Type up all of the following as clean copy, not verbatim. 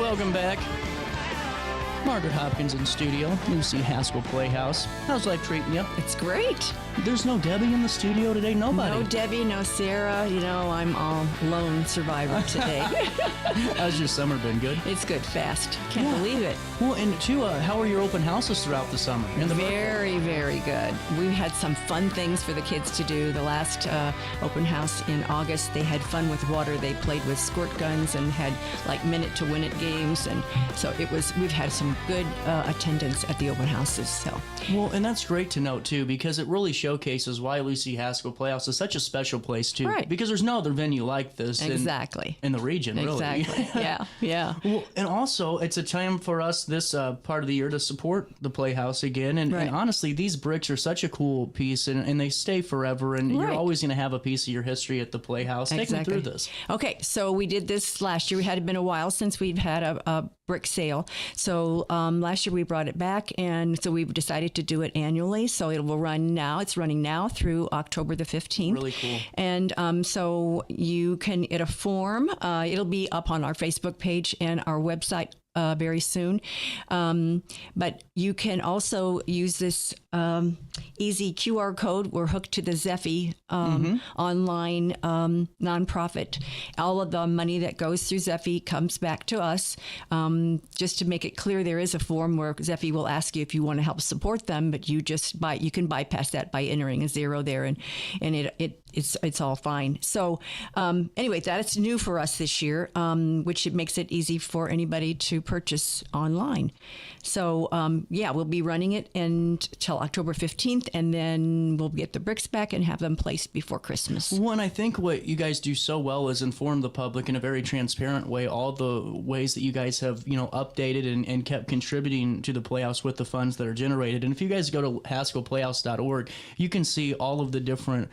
Welcome back. Margaret Hopkins in studio, Lucy Haskell Playhouse. How's life treating you? It's great. There's no Debbie in the studio today? Nobody? No Debbie, no Sarah. You know, I'm all lone survivor today. How's your summer been? Good? It's good, fast. Can't believe it. Well, and two, how are your open houses throughout the summer? Very, very good. We had some fun things for the kids to do. The last open house in August, they had fun with water. They played with squirt guns and had like minute-to-win-it games. And so we've had some good attendance at the open houses. So. Well, and that's great to note, too, because it really showcases why Lucy Haskell Playhouse is such a special place, too. Right. Because there's no other venue like this in the region, really. Exactly. Yeah. Well, and also, it's a time for us this part of the year to support the Playhouse again. And honestly, these bricks are such a cool piece, and they stay forever. And you're always going to have a piece of your history at the Playhouse. Take me through this. Okay, so we did this last year. It had been a while since we've had a brick sale. So last year we brought it back, and so we've decided to do it annually. So it will run now. It's running now through October the 15th. Really cool. And so you can get a form. It'll be up on our Facebook page and our website very soon. But you can also use this easy QR code. We're hooked to the Zeffy online nonprofit. All of the money that goes through Zeffy comes back to us. Just to make it clear, there is a form where Zeffy will ask you if you want to help support them, but you can bypass that by entering a zero there, and it's all fine. So anyway, that's new for us this year, which it makes it easy for anybody to purchase online. So we'll be running it until October 15th, and then we'll get the bricks back and have them placed before Christmas. Well, and I think what you guys do so well is inform the public in a very transparent way, all the ways that you guys have, updated and kept contributing to the Playhouse with the funds that are generated. And if you guys go to haskellplayhouse.org, you can see all of the different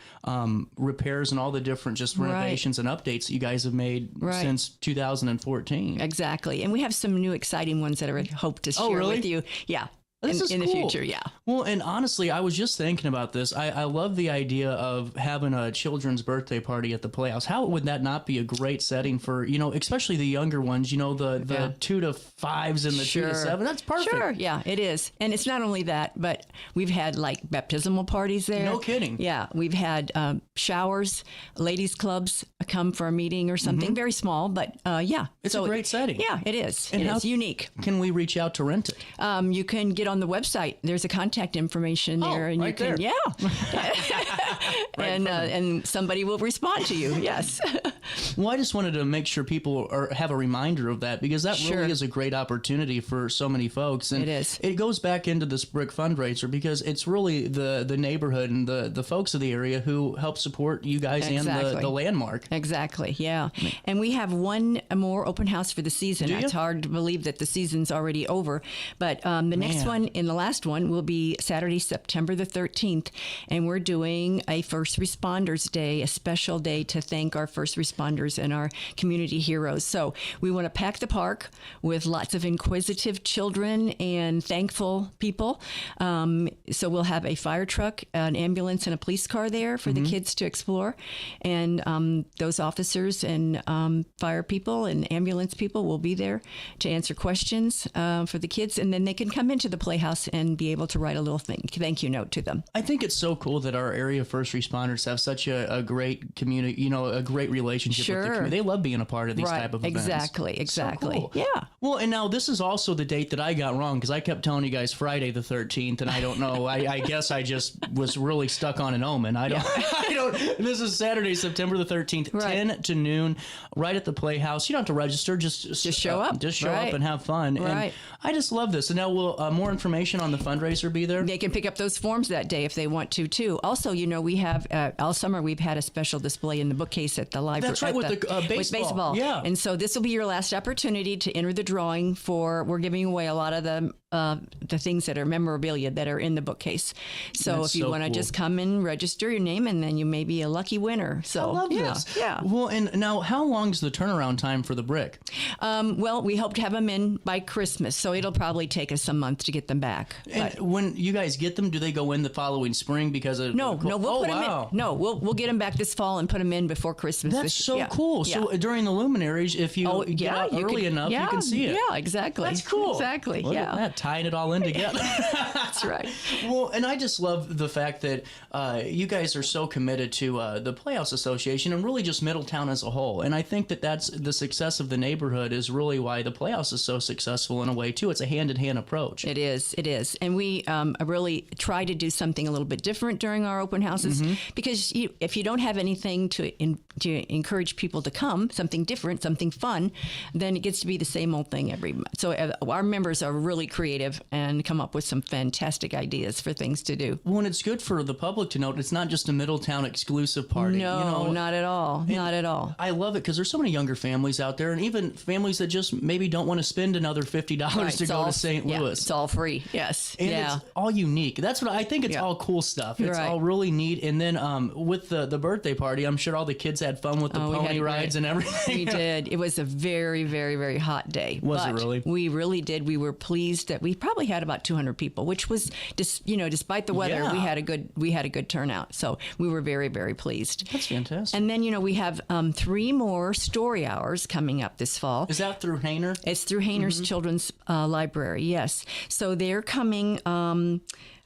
repairs and all the different just renovations and updates that you guys have made since 2014. Exactly. And we have some new exciting ones that I hope to share with you. Yeah. This is in cool. the future, yeah. Well, and honestly, I was just thinking about this. I love the idea of having a children's birthday party at the Playhouse. How would that not be a great setting for, especially the younger ones, the 2 to 5s and the 2 to 7? That's perfect. Sure, yeah, it is. And it's not only that, but we've had like baptismal parties there. No kidding. Yeah, we've had showers, ladies' clubs come for a meeting or something. Very small, but yeah. It's a great setting. Yeah, it is. And it's unique. Can we reach out to rent it? You can get on the website. There's a contact information there, and right you can, and somebody will respond to you. Yes. Well, I just wanted to make sure people have a reminder of that, because that really is a great opportunity for so many folks. And it is. It goes back into this brick fundraiser because it's really the neighborhood and the folks of the area who help support you guys and the landmark. Exactly. Yeah. And we have one more open house for the season. It's hard to believe that the season's already over, but the next one in the last one will be Saturday, September the 13th. And we're doing a First Responders Day, a special day to thank our first responders and our community heroes. So we want to pack the park with lots of inquisitive children and thankful people. So we'll have a fire truck, an ambulance, and a police car there for the kids to explore. And those officers and fire people and ambulance people will be there to answer questions for the kids. And then they can come into the Playhouse and be able to write a little thank you note to them. I think it's so cool that our area first responders have such a great community, a great relationship with the community. They love being a part of these type of events. Exactly. So cool. Yeah. Well, and now this is also the date that I got wrong, because I kept telling you guys Friday the 13th, and I don't know. I guess I just was really stuck on an omen. I don't. This is Saturday, September the 13th, 10 to noon, right at the Playhouse. You don't have to register. Just show up. Just show up and have fun. Right. And I just love this. And now will more information on the fundraiser be there? They can pick up those forms that day if they want to, too. Also, we have all summer we've had a special display in the bookcase at the library. That's right, with the baseball. With baseball. Yeah. And so this will be your last opportunity to enter the drawing we're giving away a lot of the things that are memorabilia that are in the bookcase. So if you want to just come and register your name, and then you may be a lucky winner. So I love this. Yeah. Well, and now how long is the turnaround time for the brick? Well, we hope to have them in by Christmas, so it'll probably take us a month to get them back. And when you guys get them, do they go in the following spring because of No, we'll put them in. No, we'll get them back this fall and put them in before Christmas That's this so cool. So during the luminaries, if you get out early enough, you can see it. Yeah, exactly. That's cool. Exactly. Look at that, tying it all in together. That's right. Well, and I just love the fact that you guys are so committed to the Playhouse Association and really just Middletown as a whole. And I think that that's the success of the neighborhood is really why the Playhouse is so successful in a way too. It's a hand-in-hand approach. It is. And we really try to do something a little bit different during our open houses because if you don't have anything to encourage people to come, something different, something fun, then it gets to be the same old thing every month. So our members are really creative and come up with some fantastic ideas for things to do. Well, and it's good for the public to note it's not just a Middletown exclusive party. No, not at all. Not at all. I love it because there's so many younger families out there and even families that just maybe don't want to spend another $50 to go to St. Louis. It's all free. Yes. And it's all unique. That's what I think. It's all cool stuff. It's all really neat. And then with the birthday party, I'm sure all the kids had fun with the pony rides and everything. We did. It was a very, very, very hot day. Was it really? We really did. We were pleased that we probably had about 200 people, which was despite the weather, we had a good turnout. So we were very, very pleased. That's fantastic. And then we have 3 more story hours coming up this fall. Is that through Hainer? It's through Hainer's Children's Library. Yes. So they're coming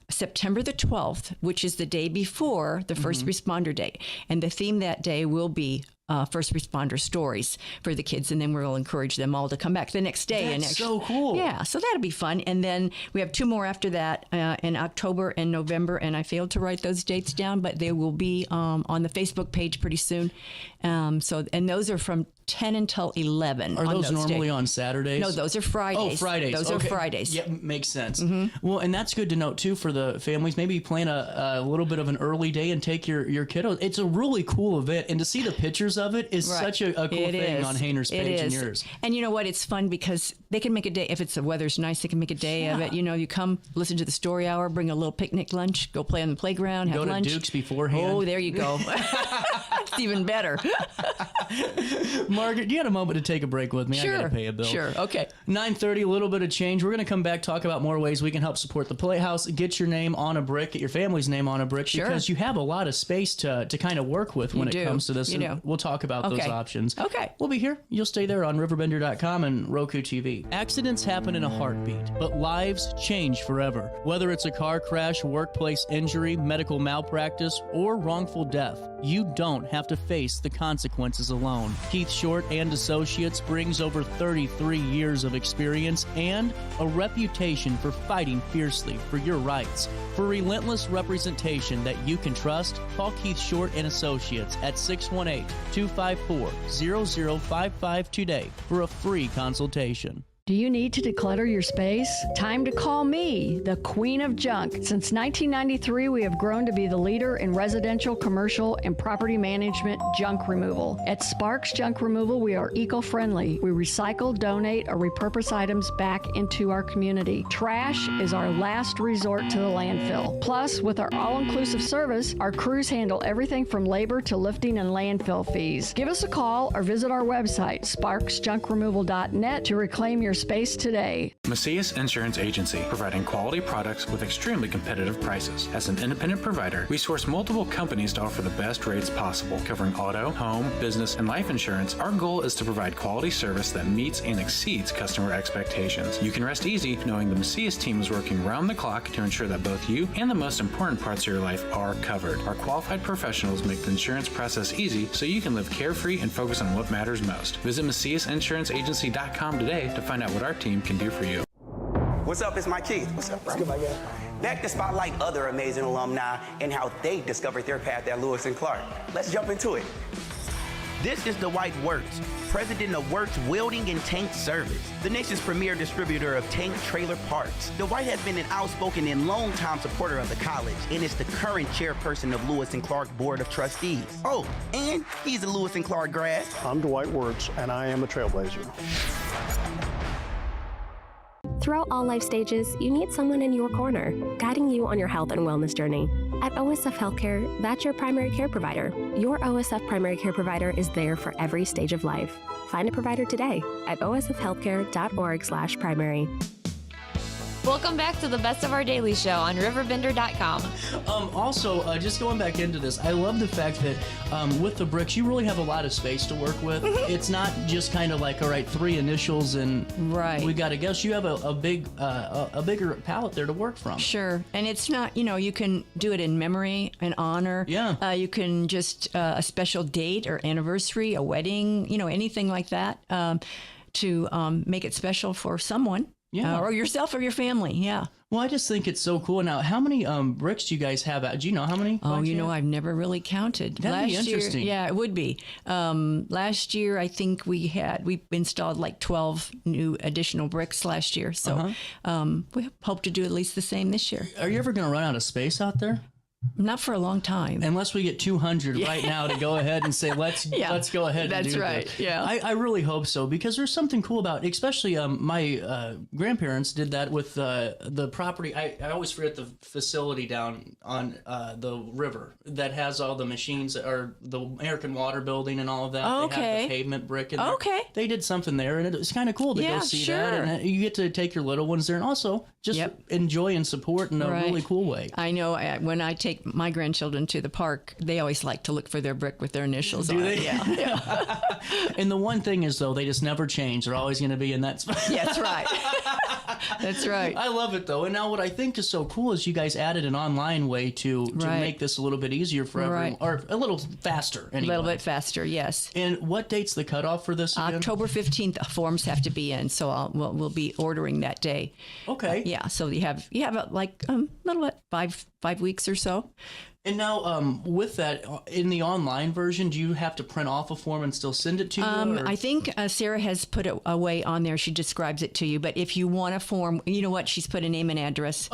September the 12th, which is the day before the First Responder Day. And the theme that day will be first responder stories for the kids, and then we'll encourage them all to come back the next day. That's so cool. Yeah, so that'll be fun. And then we have 2 more after that in October and November, and I failed to write those dates down, but they will be on the Facebook page pretty soon. And those are from 10 until 11. Are those normally on Saturdays? No, those are Fridays. Oh, Fridays. Those are Fridays. Yeah, makes sense. Well, and that's good to note, too, for the families. Maybe plan a little bit of an early day and take your kiddos. It's a really cool event, and to see the pictures of it is such a cool thing on Hainer's page and yours. And you know what? It's fun because they can make a day. If the weather's nice, they can make a day of it. You come, listen to the story hour, bring a little picnic lunch, go play on the playground, have lunch. Go to Duke's beforehand. Oh, there you go. It's even better. Margaret, you had a moment to take a break with me. Sure. I got to pay a bill. Sure. Okay. 9:30, a little bit of change. We're going to come back, talk about more ways we can help support the Playhouse. Get your name on a brick, get your family's name on a brick, because you have a lot of space to kind of work with when it comes to this. And we'll talk about those options. Okay. We'll be here. You'll stay there on RiverBender.com and Roku TV. Accidents happen in a heartbeat, but lives change forever. Whether it's a car crash, workplace injury, medical malpractice, or wrongful death, you don't have to face the consequences alone. Keith Short and Associates brings over 33 years of experience and a reputation for fighting fiercely for your rights. For relentless representation that you can trust, call Keith Short and Associates at 618-254-0055 today for a free consultation. Do you need to declutter your space? Time to call me, the Queen of Junk. Since 1993, we have grown to be the leader in residential, commercial, and property management junk removal. At Sparks Junk Removal, we are eco-friendly. We recycle, donate, or repurpose items back into our community. Trash is our last resort to the landfill. Plus, with our all-inclusive service, our crews handle everything from labor to lifting and landfill fees. Give us a call or visit our website, sparksjunkremoval.net, to reclaim your space today. Macias Insurance Agency, providing quality products with extremely competitive prices. As an independent provider, we source multiple companies to offer the best rates possible, covering auto, home, business, and life insurance. Our goal is to provide quality service that meets and exceeds customer expectations. You can rest easy knowing the Macias team is working round the clock to ensure that both you and the most important parts of your life are covered. Our qualified professionals make the insurance process easy so you can live carefree and focus on what matters most. Visit MaciasInsuranceAgency.com today to find out what our team can do for you. What's up? It's Mike Keith. What's up, bro? What's good, my guy? Back to spotlight other amazing alumni and how they discovered their path at Lewis and Clark. Let's jump into it. This is Dwight Wirtz, president of Wirtz Welding and Tank Service, the nation's premier distributor of tank trailer parts. Dwight has been an outspoken and long-time supporter of the college and is the current chairperson of Lewis and Clark Board of Trustees. Oh, and he's a Lewis and Clark grad. I'm Dwight Wirtz, and I am a trailblazer. Throughout all life stages, you need someone in your corner, guiding you on your health and wellness journey. At OSF Healthcare, that's your primary care provider. Your OSF primary care provider is there for every stage of life. Find a provider today at osfhealthcare.org/primary. Welcome back to the best of our daily show on RiverBender.com. Also, just going back into this, I love the fact that with the bricks, you really have a lot of space to work with. It's not just kind of like, all right, 3 initials and we got to guess. You have a bigger palette there to work from. Sure. And it's not, you can do it in memory, an honor. Yeah. You can just a special date or anniversary, a wedding, anything like that to make it special for someone. Yeah. Or yourself or your family. Yeah. Well, I just think it's so cool. Now, how many bricks do you guys have out? Do you know how many? Oh, I've never really counted. That'd be interesting. Yeah, it would be. Last year, I think we installed like 12 new additional bricks last year. So we hope to do at least the same this year. Are you ever going to run out of space out there? Not for a long time. Unless we get 200 right now to go ahead and say, let's go ahead and do right. this. Yeah. I really hope so, because there's something cool about it, especially my grandparents did that with the property. I always forget the facility down on the river that has all the machines, or the American Water Building and all of that. Okay. They have the pavement brick in there. Okay. They did something there, and it was kind of cool to go see that. And you get to take your little ones there and also just enjoy and support in a really cool way. I know when I take my grandchildren to the park, they always like to look for their brick with their initials on it. Yeah. And the one thing is, though, they just never change. They're always going to be in that spot. Yeah, that's right. That's right. I love it, though. And now what I think is so cool is you guys added an online way to make this a little bit easier for everyone, or a little faster anyway. A little bit faster, yes. And what date's the cutoff for this again? October 15th, forms have to be in, so we'll be ordering that day. Okay. Yeah, so you have like a little bit, 5 weeks or so. And now, with that, in the online version, do you have to print off a form and still send it to you? I think Sarah has put it away on there. She describes it to you. But if you want a form, you know what? She's put a name and address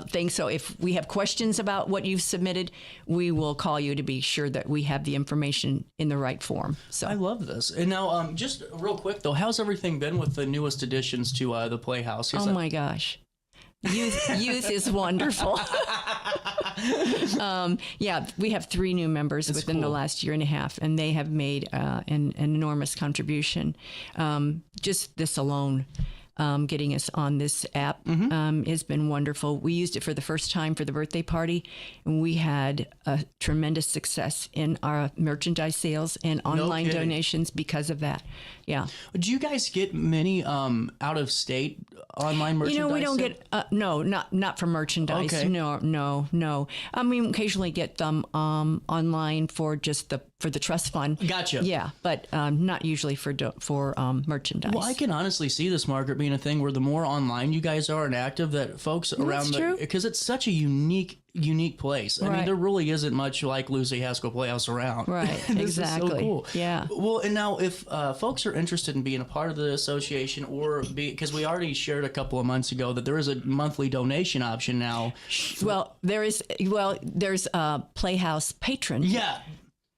thing. So if we have questions about what you've submitted, we will call you to be sure that we have the information in the right form. So I love this. And now, just real quick, though, how's everything been with the newest additions to the Playhouse? Oh, my gosh. Youth is wonderful. We have 3 new members within the last year and a half, and they have made an enormous contribution. Just this alone, getting us on this app has been wonderful. We used it for the first time for the birthday party, and we had a tremendous success in our merchandise sales and online donations because of that. Yeah. Do you guys get many out of state online merchandise? We don't get not for merchandise. Okay. No. We occasionally get them online for just for the trust fund. Gotcha. Yeah, but not usually for merchandise. Well, I can honestly see this, Margaret, being a thing where the more online you guys are and active, that folks around because it's such a unique place. I mean, there really isn't much like Lucy Haskell Playhouse around. Right, This exactly. is so cool. Yeah. Well, and now if folks are interested in being a part of the association, or because we already shared a couple of months ago that there is a monthly donation option now. Well, there's a Playhouse patron. Yeah.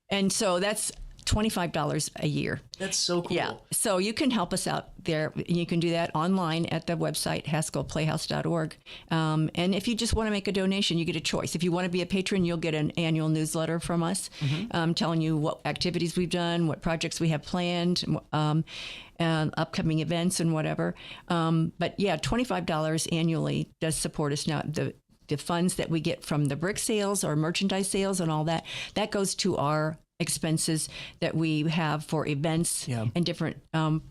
And so that's $25 a year. That's so cool. Yeah. So you can help us out there. You can do that online at the website, haskellplayhouse.org. And if you just want to make a donation, you get a choice. If you want to be a patron, you'll get an annual newsletter from us telling you what activities we've done, what projects we have planned, upcoming events and whatever. But yeah, $25 annually does support us. Now, the funds that we get from the brick sales or merchandise sales and all that goes to our expenses that we have for events and different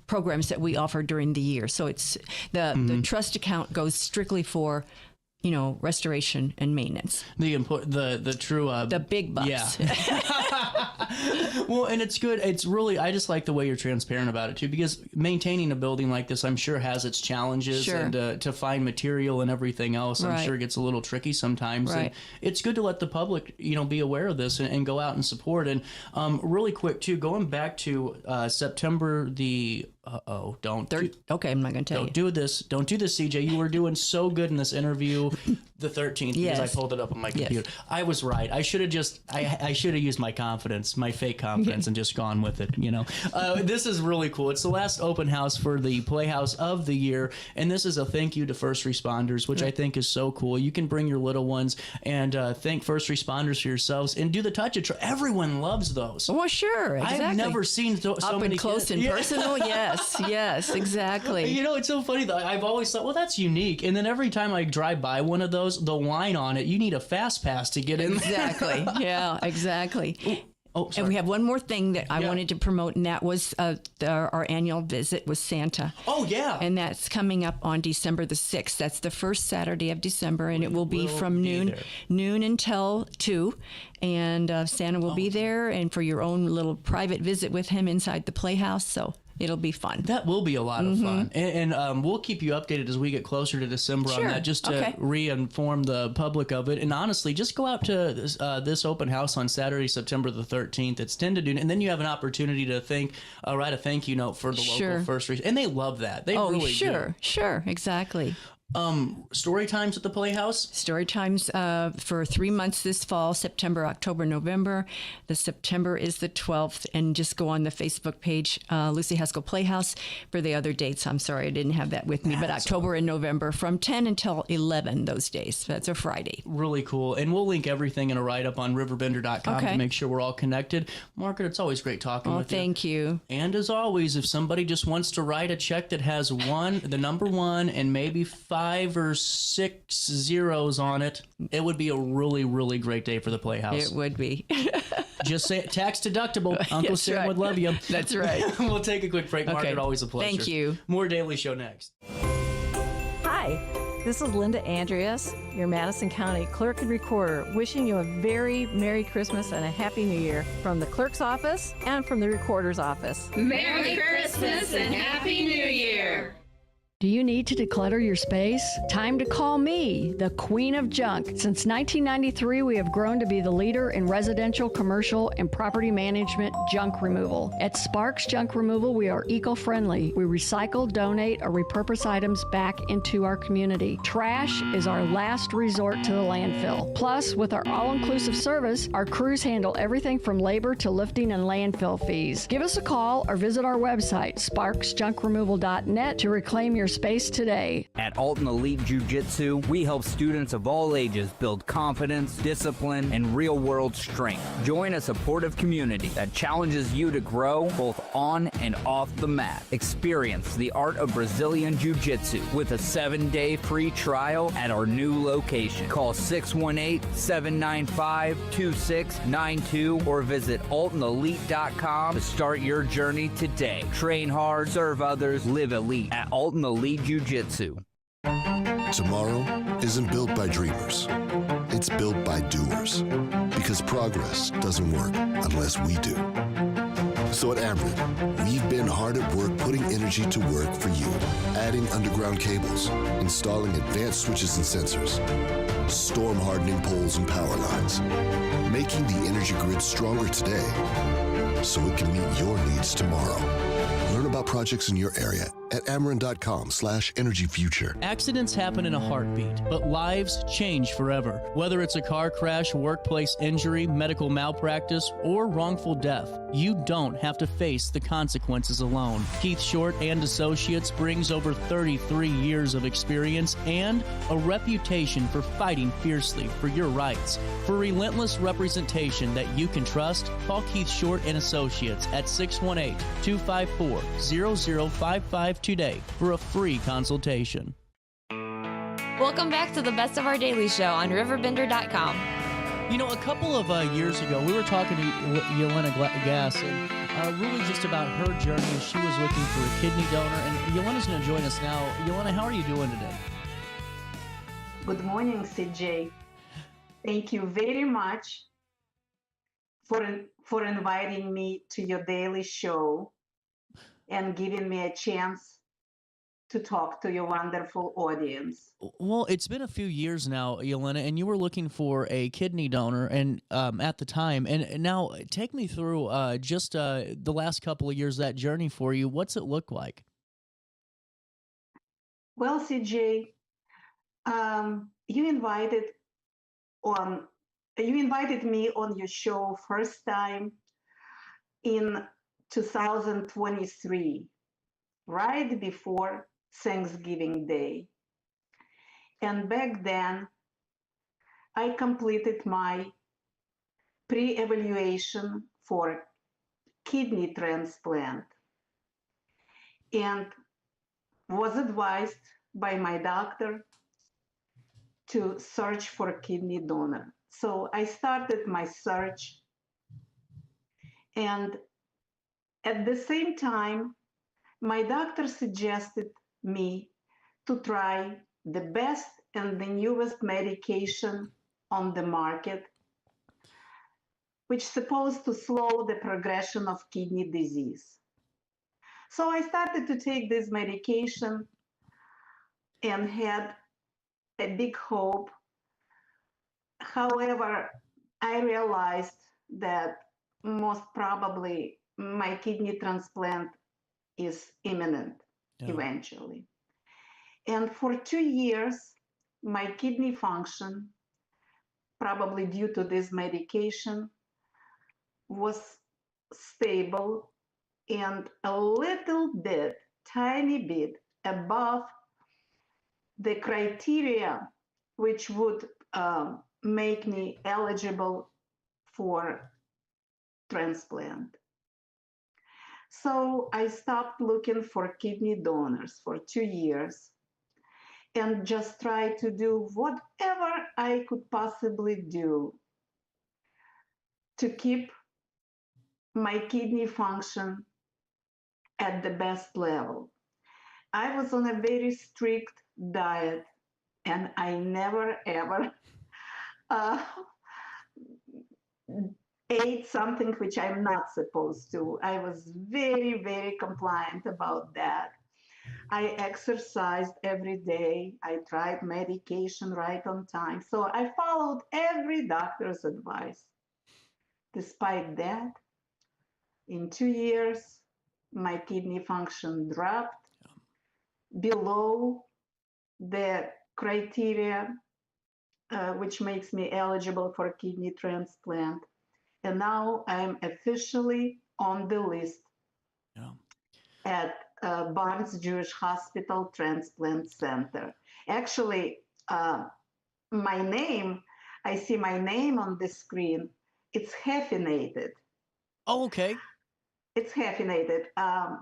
programs that we offer during the year. So it's the trust account goes strictly for restoration and maintenance. The true the big bucks. Yeah. Well, and it's good. It's really, I just like the way you're transparent about it too, because maintaining a building like this, I'm sure, has its challenges, and to find material and everything else, I'm sure it gets a little tricky sometimes. And it's good to let the public, be aware of this and go out and support. And really quick too, going back to September the okay, I'm not going to tell you. Don't do this, CJ. You were doing so good in this interview, the 13th, because I pulled it up on my computer. I was right. I should have used my confidence, my fake confidence and just gone with it, you know. This is really cool. It's the last open house for the Playhouse of the year, and this is a thank you to first responders, which I think is so cool. You can bring your little ones and thank first responders for yourselves and do the touch it. Everyone loves those. Well, sure, exactly. I've never seen so up many and close kids. and personal. Yes, exactly. You know, it's so funny though. I've always thought, well, that's unique. And then every time I drive by one of those, the line on it, you need a fast pass to get in. Exactly. Yeah, exactly. Oh, sorry. And we have one more thing that I wanted to promote, and that was our annual visit with Santa. Oh, yeah. And that's coming up on December the 6th. That's the first Saturday of December, and it will be from noon until 2. And Santa will be there, and for your own little private visit with him inside the Playhouse. So it'll be fun. That will be a lot of fun. And we'll keep you updated as we get closer to December on that, just to re-inform the public of it. And honestly, just go out to this open house on Saturday, September the 13th. It's 10 to noon. And then you have an opportunity to write a thank you note for the local first responders. And they love that. They really do. Sure, exactly. Story times at the Playhouse? Story times for 3 months this fall, September, October, November. The September is the 12th, and just go on the Facebook page, Lucy Haskell Playhouse, for the other dates. I'm sorry, I didn't have that with me, but October and November from 10 until 11 those days. That's a Friday. Really cool. And we'll link everything in a write-up on RiverBender.com to make sure we're all connected. Margaret, it's always great talking with you. Thank you. And as always, if somebody just wants to write a check that has the number 1 and maybe 5 or 6 zeros on it, it would be a really, really great day for the Playhouse. It would be. Just say it, tax deductible. Uncle Sam would love you. That's right. We'll take a quick break. Margaret, always a pleasure. Thank you. More Daily Show next. Hi, this is Linda Andreas, your Madison County Clerk and Recorder, wishing you a very Merry Christmas and a Happy New Year from the Clerk's office and from the Recorder's office. Merry Christmas and Happy New Year! Do you need to declutter your space? Time to call me, the Queen of Junk. Since 1993, we have grown to be the leader in residential, commercial, and property management junk removal. At Sparks Junk Removal, we are eco-friendly. We recycle, donate, or repurpose items back into our community. Trash is our last resort to the landfill. Plus, with our all-inclusive service, our crews handle everything from labor to lifting and landfill fees. Give us a call or visit our website, sparksjunkremoval.net, to reclaim your space today. At Alton Elite Jiu-Jitsu, we help students of all ages build confidence, discipline, and real-world strength. Join a supportive community that challenges you to grow both on and off the mat. Experience the art of Brazilian Jiu-Jitsu with a 7-day free trial at our new location. Call 618-795-2692 or visit altonelite.com to start your journey today. Train hard, serve others, live elite at Alton Elite Jiu-Jitsu. Tomorrow isn't built by dreamers. It's built by doers. Because progress doesn't work unless we do. So at Ameren, we've been hard at work putting energy to work for you. Adding underground cables, installing advanced switches and sensors, storm hardening poles and power lines, making the energy grid stronger today so it can meet your needs tomorrow. Learn about projects in your area at Ameren.com/energyfuture. Accidents happen in a heartbeat, but lives change forever. Whether it's a car crash, workplace injury, medical malpractice, or wrongful death, you don't have to face the consequences alone. Keith Short and Associates brings over 33 years of experience and a reputation for fighting fiercely for your rights. For relentless representation that you can trust, call Keith Short and Associates at 618-254-0055 today for a free consultation. Welcome back to the Best of Our Daily Show on RiverBender.com. You know, a couple of years ago, we were talking to Yelena Gass, and really just about her journey as she was looking for a kidney donor. And Yelena's going to join us now. Yelena, how are you doing today? Good morning, CJ. Thank you very much for inviting me to your daily show and giving me a chance to talk to your wonderful audience. Well, it's been a few years now, Yelena, and you were looking for a kidney donor and at the time. And now take me through just the last couple of years, that journey for you. What's it look like? Well, CJ, you invited me on your show first time in 2023, right before Thanksgiving Day. And back then, I completed my pre-evaluation for kidney transplant and was advised by my doctor to search for a kidney donor. So I started my search, and at the same time, my doctor suggested me to try the best and the newest medication on the market, which is supposed to slow the progression of kidney disease. So I started to take this medication and had a big hope. However, I realized that most probably my kidney transplant is imminent eventually. And for 2 years, my kidney function, probably due to this medication, was stable and a little bit, tiny bit above the criteria which would make me eligible for transplant. So I stopped looking for kidney donors for 2 years and just tried to do whatever I could possibly do to keep my kidney function at the best level. I was on a very strict diet, and I never ever ate something which I'm not supposed to. I was very, very compliant about that. I exercised every day. I tried medication right on time. So I followed every doctor's advice. Despite that, in 2 years, my kidney function dropped below the criteria which makes me eligible for a kidney transplant. And now I'm officially on the list at Barnes Jewish Hospital Transplant Center. Actually, my name, I see my name on the screen. It's hyphenated. Oh, okay. It's hyphenated. I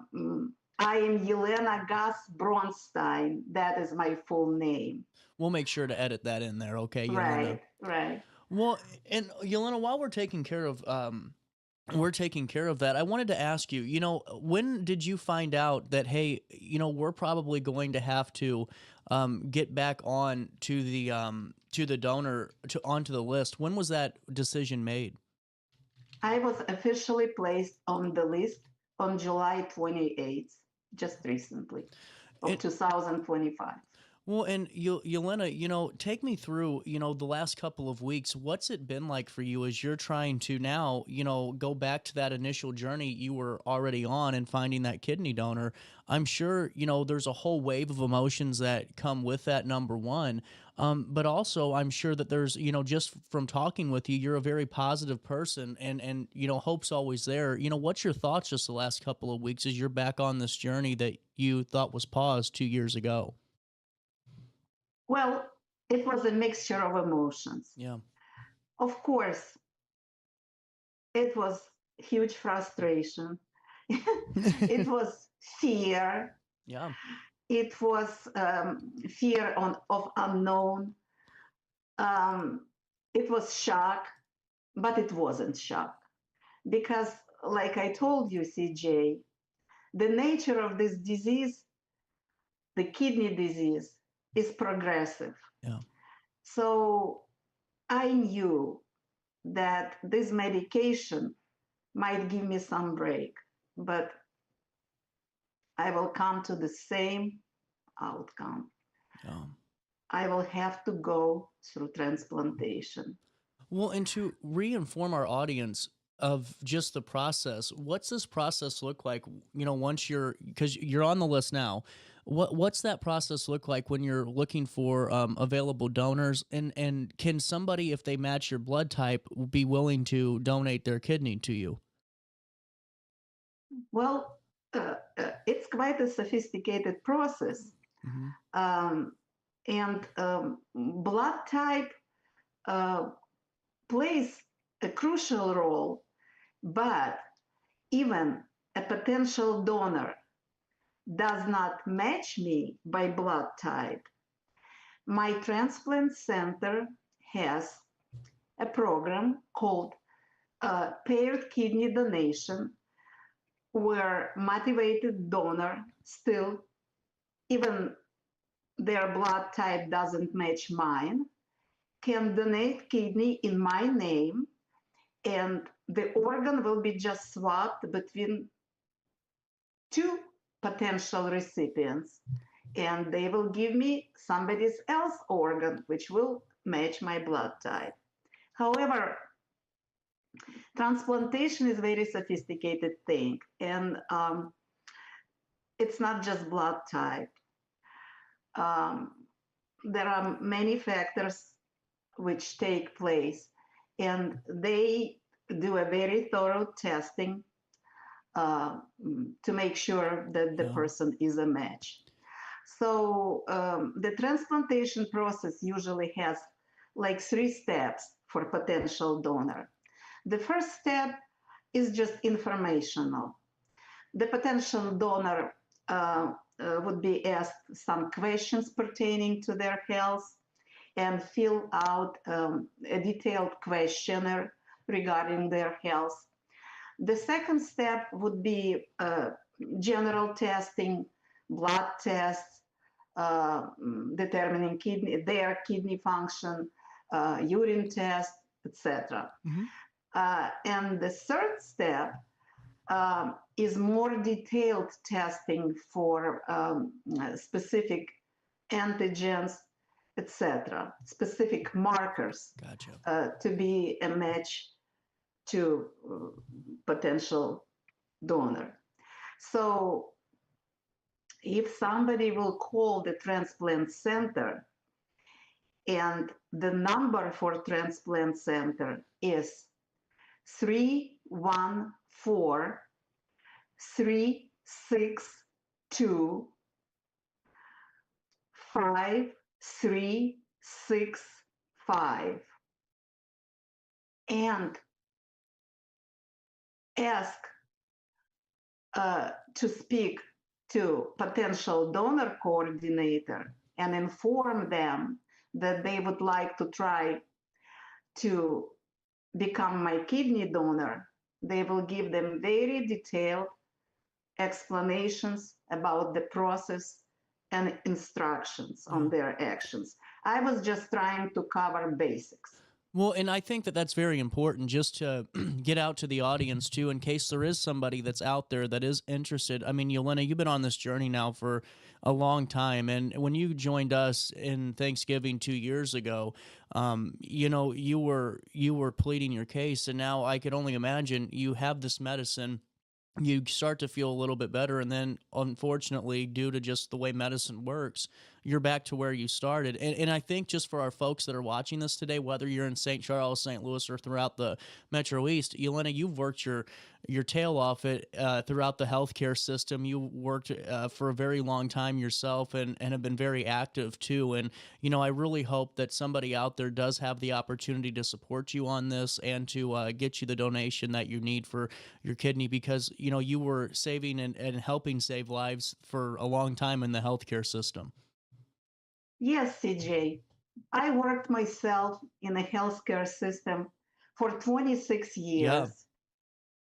am Yelena Gas Bronstein. That is my full name. We'll make sure to edit that in there, okay, Yelena? Right, right. Well, and Yelena, while we're taking care of that, I wanted to ask you, when did you find out that, hey, we're probably going to have to get back on to the donor onto the list? When was that decision made? I was officially placed on the list on July 28th, just recently, of 2025. Well, and Yelena, take me through, the last couple of weeks. What's it been like for you as you're trying to now, go back to that initial journey you were already on and finding that kidney donor? I'm sure, there's a whole wave of emotions that come with that, number one. But also, I'm sure that there's, just from talking with you, you're a very positive person and hope's always there. What's your thoughts just the last couple of weeks as you're back on this journey that you thought was paused 2 years ago? Well, it was a mixture of emotions. Yeah. Of course, it was huge frustration. It was fear. Yeah. It was fear of unknown. It was shock, but it wasn't shock. Because, like I told you, CJ, the nature of this disease, the kidney disease, is progressive. Yeah. So I knew that this medication might give me some break, but I will come to the same outcome. Yeah. I will have to go through transplantation. Well, and to re-inform our audience of just the process, what's this process look like, once because you're on the list now, what's that process look like when you're looking for available donors, and can somebody, if they match your blood type, be willing to donate their kidney to you? Well, it's quite a sophisticated process. And blood type plays a crucial role, but even a potential donor does not match me by blood type. My transplant center has a program called paired kidney donation, where motivated donor still, even their blood type doesn't match mine, can donate kidney in my name, and the organ will be just swapped between two potential recipients, and they will give me somebody else's organ, which will match my blood type. However, transplantation is a very sophisticated thing, and it's not just blood type. There are many factors which take place, and they do a very thorough testing to make sure that the person is a match. So the transplantation process usually has like 3 steps for potential donor. The first step is just informational. The potential donor would be asked some questions pertaining to their health and fill out a detailed questionnaire regarding their health. The second step would be general testing, blood tests, determining their kidney function, urine test, etc. And the third step is more detailed testing for specific antigens, etc., specific markers to be a match to potential donor. So if somebody will call the transplant center, and the number for transplant center is 314-362-5365 and ask to speak to potential donor coordinator and inform them that they would like to try to become my kidney donor, they will give them very detailed explanations about the process and instructions on their actions. I was just trying to cover basics. Well, and I think that that's very important just to get out to the audience, too, in case there is somebody that's out there that is interested. I mean, Yelena, you've been on this journey now for a long time. And when you joined us in Thanksgiving 2 years ago, you know, you were pleading your case. And now I could only imagine you have this medicine. You start to feel a little bit better. And then, unfortunately, due to just the way medicine works, you're back to where you started. And I think just for our folks that are watching this today, whether you're in St. Charles, St. Louis, or throughout the Metro East, Yelena, you've worked your tail off it throughout the healthcare system. You worked for a very long time yourself and have been very active too. And, you know, I really hope that somebody out there does have the opportunity to support you on this and to get you the donation that you need for your kidney, because, you know, you were saving and helping save lives for a long time in the healthcare system. Yes, CJ. I worked myself in a healthcare system for 26 years,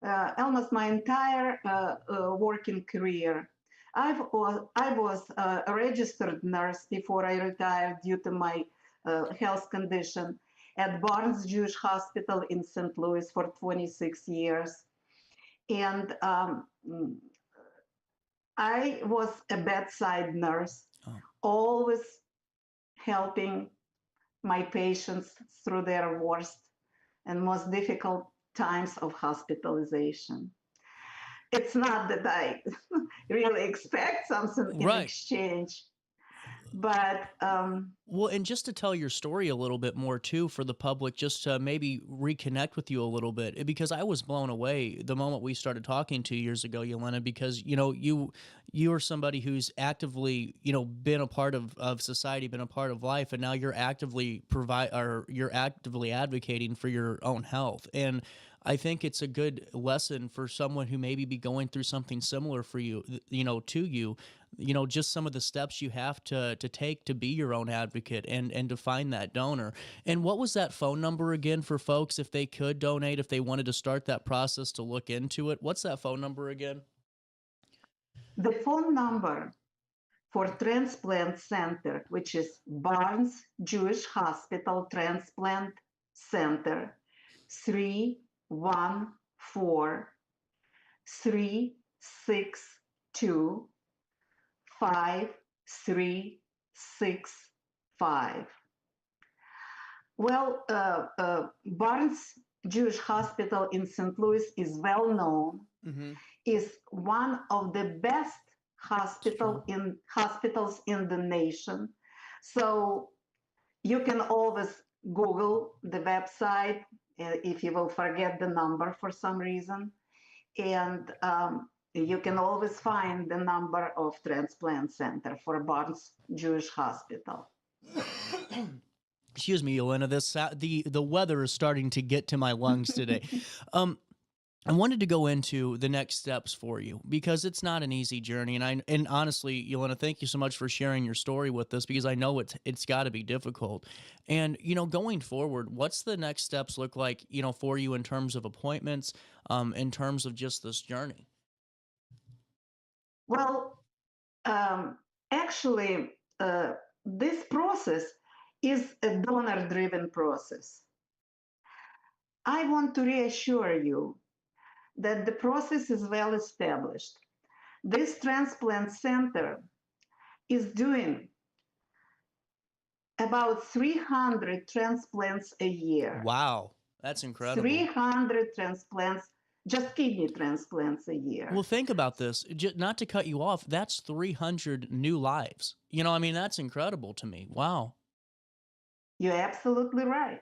almost my entire working career. I was a registered nurse before I retired due to my health condition at Barnes Jewish Hospital in St. Louis for 26 years. And I was a bedside nurse, always helping my patients through their worst and most difficult times of hospitalization. It's not that I really expect something in exchange. But Well, and just to tell your story a little bit more too for the public, just to maybe reconnect with you a little bit, because I was blown away the moment we started talking 2 years ago, Yelena, because you are somebody who's actively been a part of society, been a part of life, and now you're actively you're actively advocating for your own health. And I think it's a good lesson for someone who maybe be going through something similar for you, to you, just some of the steps you have to take to be your own advocate and to find that donor. And what was that phone number again for folks if they could donate, if they wanted to start that process to look into it? What's that phone number again? the phone number for Transplant Center, which is Barnes Jewish Hospital Transplant Center, 314-362-5365. Well, Barnes Jewish Hospital in St. Louis is well known, is one of the best hospitals in the nation. So you can always Google the website if you will forget the number for some reason. And you can always find the number of Transplant Center for Barnes Jewish Hospital. Excuse me, Yelena. The weather is starting to get to my lungs today. I wanted to go into the next steps for you because it's not an easy journey, and honestly, Yelena, thank you so much for sharing your story with us because I know it's got to be difficult. And going forward, what's the next steps look like for you in terms of appointments, in terms of just this journey? Well, actually, this process is a donor-driven process. I want to reassure you that the process is well established. This transplant center is doing about 300 transplants a year. Wow, that's incredible. 300 transplants, just kidney transplants a year. Well, think about this. Not to cut you off, that's 300 new lives. That's incredible to me. Wow. You're absolutely right.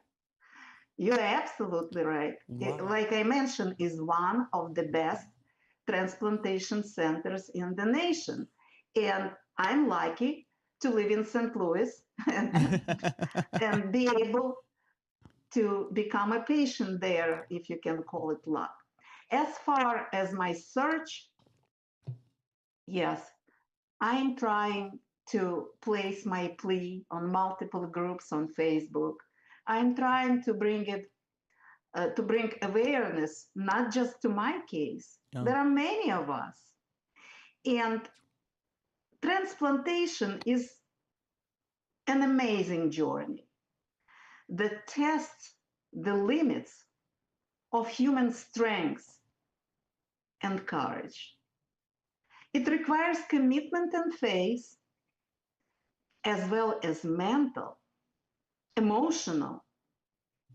You're absolutely right. Wow. Like I mentioned, is one of the best transplantation centers in the nation. And I'm lucky to live in St. Louis and be able to become a patient there, if you can call it luck. As far as my search, yes, I'm trying to place my plea on multiple groups on Facebook. I'm trying to bring awareness, not just to my case. Yeah. There are many of us. And transplantation is an amazing journey that tests the limits of human strength and courage. It requires commitment and faith, as well as mental, emotional,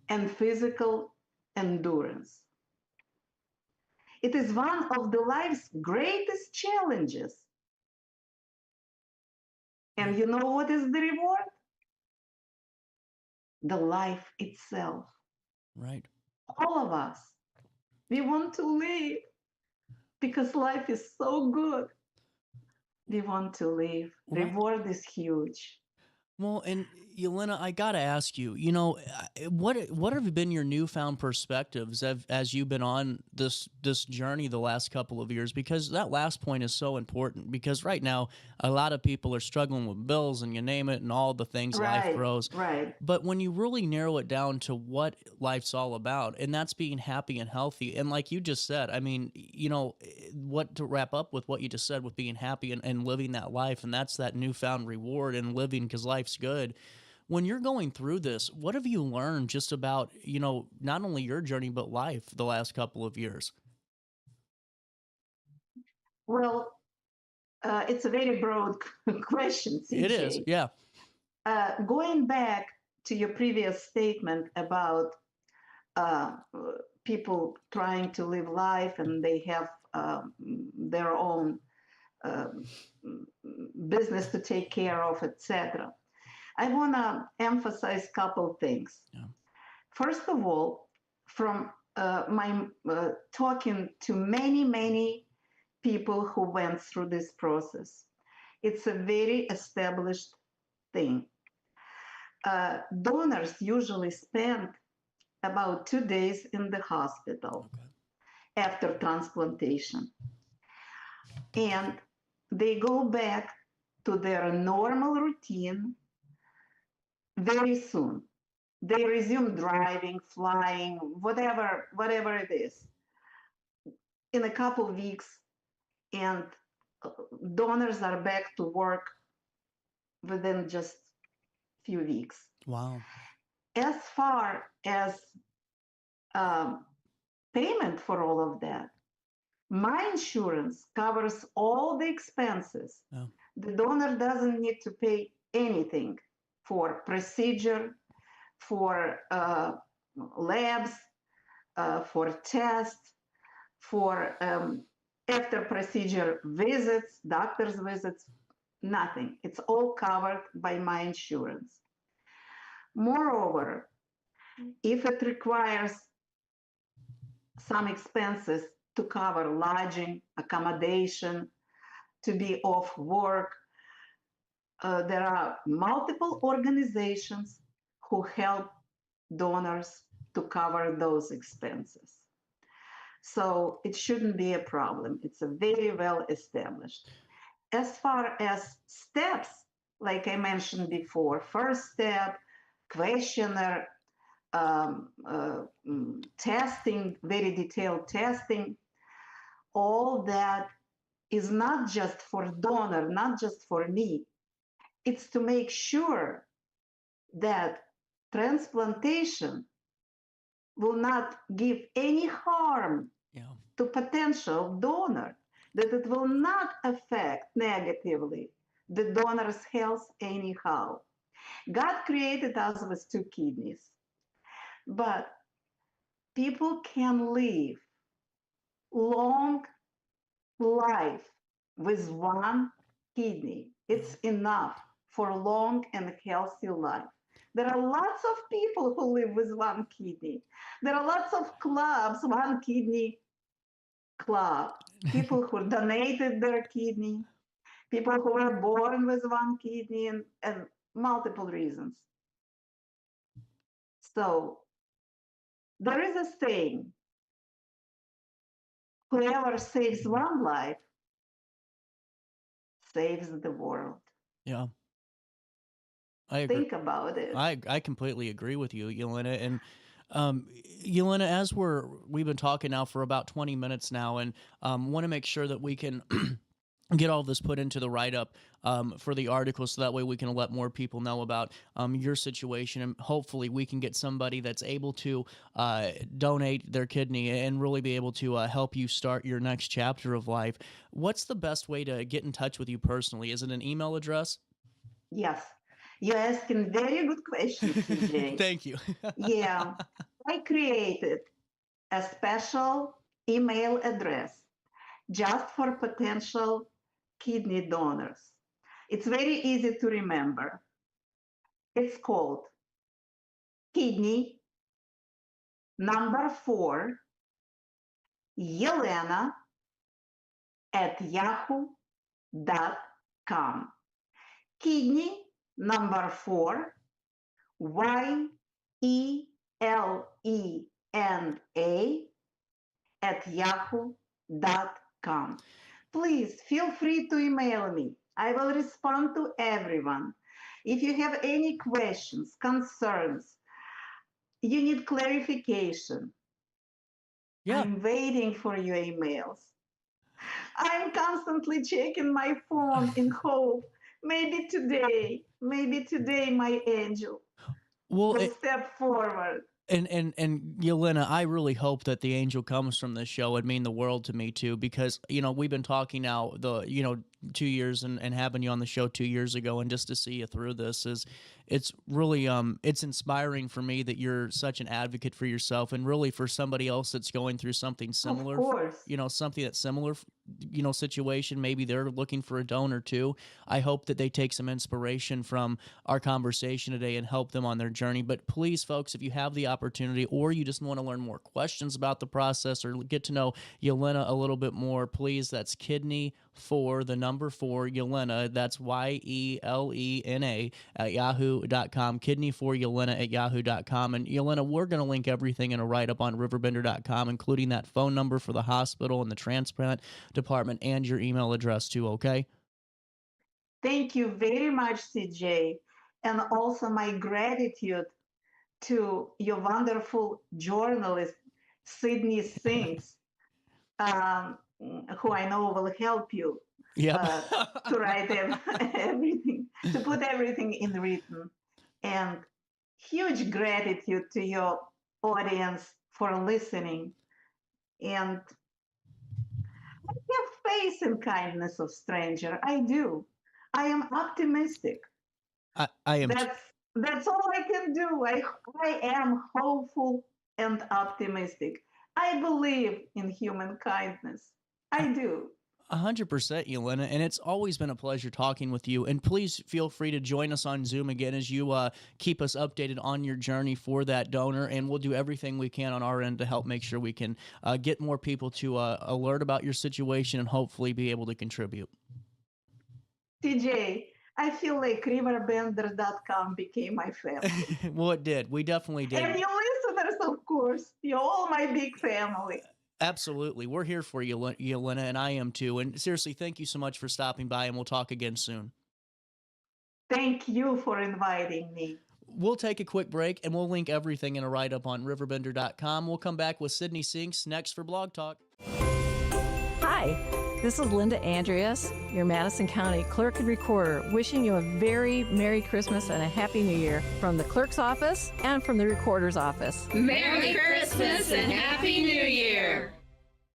and physical endurance. It is one of the life's greatest challenges. And you know what is the reward? The life itself. Right. All of us, we want to live because life is so good. We want to live. Right. Reward is huge. Well, and Yelena, I gotta ask you, what have been your newfound perspectives as you've been on this journey the last couple of years? Because that last point is so important. Because right now, a lot of people are struggling with bills and you name it, and all the things life throws. Right. But when you really narrow it down to what life's all about, and that's being happy and healthy, and like you just said, what to wrap up with what you just said with being happy and living that life, and that's that newfound reward in living because life's good. When you're going through this, what have you learned just about, not only your journey, but life the last couple of years? Well, it's a very broad question, CJ. It is, yeah. Going back to your previous statement about people trying to live life and they have their own um, business to take care of, etc. I want to emphasize a couple things. Yeah. First of all, from my talking to many people who went through this process, it's a very established thing. Donors usually spend about 2 days in the hospital after transplantation. And they go back to their normal routine very soon. They resume driving, flying, whatever it is, in a couple of weeks, and donors are back to work within just few weeks. Wow. As far as payment for all of that, my insurance covers all the expenses. Oh. The donor doesn't need to pay anything for procedure, for labs, for tests, for after procedure visits, doctor's visits, nothing. It's all covered by my insurance. Moreover, if it requires some expenses to cover lodging, accommodation, to be off work, there are multiple organizations who help donors to cover those expenses. So it shouldn't be a problem. It's a very well established. As far as steps, like I mentioned before, first step, questionnaire, testing, very detailed testing, all that is not just for donor, not just for me. It's to make sure that transplantation will not give any harm to potential donor, that it will not affect negatively the donor's health anyhow. God created us with 2 kidneys, but people can live long life with 1 kidney. It's enough for a long and healthy life. There are lots of people who live with 1 kidney. There are lots of clubs, 1 kidney club, people who donated their kidney, people who were born with 1 kidney, and multiple reasons. So there is a saying, whoever saves 1 life saves the world. Yeah. I agree. Think about it. I completely agree with you, Yelena. And Yelena, as we've been talking now for about 20 minutes now, and want to make sure that we can get all this put into the write-up for the article, so that way we can let more people know about your situation, and hopefully we can get somebody that's able to donate their kidney and really be able to help you start your next chapter of life. What's the best way to get in touch with you personally? Is it an email address? Yes. You're asking very good questions, CJ. Thank you. Yeah. I created a special email address just for potential kidney donors. It's very easy to remember. It's called kidney number 4 Yelena at yahoo.com. Kidney number 4 YELENA at yahoo.com. Please feel free to email me. I will respond to everyone. If you have any questions, concerns, you need clarification, I'm waiting for your emails. I'm constantly checking my phone in hope maybe today my angel will step forward. And Yelena, I really hope that the angel comes from this show. It'd mean the world to me too, because we've been talking now 2 years and having you on the show 2 years ago, and just to see you through this it's really it's inspiring for me that you're such an advocate for yourself, and really for somebody else that's going through something similar. Of course. Something that's similar, situation. Maybe they're looking for a donor too. I hope that they take some inspiration from our conversation today and help them on their journey. But please, folks, if you have the opportunity, or you just want to learn more questions about the process, or get to know Yelena a little bit more, please, that's kidney 4, the number 4, Yelena. That's YELENA at yahoo.com. Kidney 4 Yelena at yahoo.com. And Yelena, we're going to link everything in a write-up on RiverBender.com, including that phone number for the hospital and the transplant department, and your email address too, okay? Thank you very much, CJ. And also my gratitude to your wonderful journalist, Sydney Sinks, who I know will help you to write everything, to put everything in written. And huge gratitude to your audience for listening. And I have faith in kindness of stranger. I do. I am optimistic. I am. That's all I can do. I am hopeful and optimistic. I believe in human kindness. I do. 100%, Yelena, and it's always been a pleasure talking with you. And please feel free to join us on Zoom again as you keep us updated on your journey for that donor, and we'll do everything we can on our end to help make sure we can get more people to alert about your situation and hopefully be able to contribute. TJ, I feel like RiverBender.com became my family. Well, it did. We definitely did. And your listeners, of course. You're all my big family. Absolutely. We're here for you, Yelena, and I am too. And seriously, thank you so much for stopping by, and we'll talk again soon. Thank you for inviting me. We'll take a quick break, and we'll link everything in a write-up on RiverBender.com. We'll come back with Sydney Sinks next for Blog Talk. Hi. This is Linda Andreas, your Madison County Clerk and Recorder, wishing you a very Merry Christmas and a Happy New Year from the Clerk's office and from the Recorder's office. Merry Christmas and Happy New Year!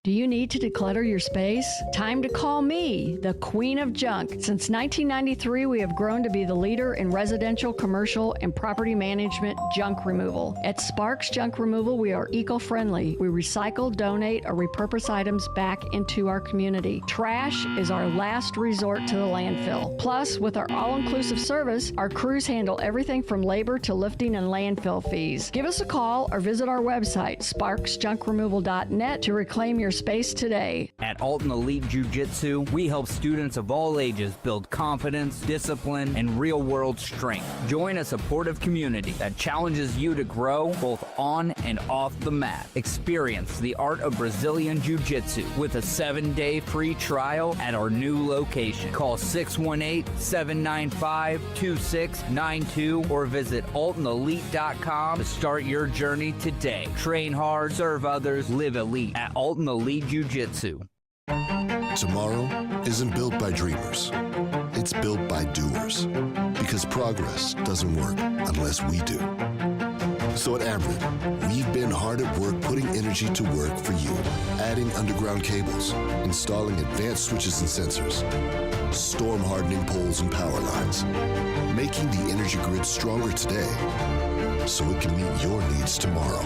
Do you need to declutter your space? Time to call me, the Queen of Junk. Since 1993, we have grown to be the leader in residential, commercial, and property management junk removal. At Sparks Junk Removal, we are eco-friendly. We recycle, donate, or repurpose items back into our community. Trash is our last resort to the landfill. Plus, with our all-inclusive service, our crews handle everything from labor to lifting and landfill fees. Give us a call or visit our website, sparksjunkremoval.net, to reclaim your space today. At Alton Elite Jiu-Jitsu, we help students of all ages build confidence, discipline, and real-world strength. Join a supportive community that challenges you to grow both on and off the mat. Experience the art of Brazilian Jiu-Jitsu with a 7-day free trial at our new location. Call 618-795-2692 or visit altonelite.com to start your journey today. Train hard, serve others, live elite at Alton Elite Jiu-Jitsu. Tomorrow isn't built by dreamers. It's built by doers. Because progress doesn't work unless we do. So at Ameren, we've been hard at work putting energy to work for you. Adding underground cables, installing advanced switches and sensors, storm hardening poles and power lines, making the energy grid stronger today so it can meet your needs tomorrow.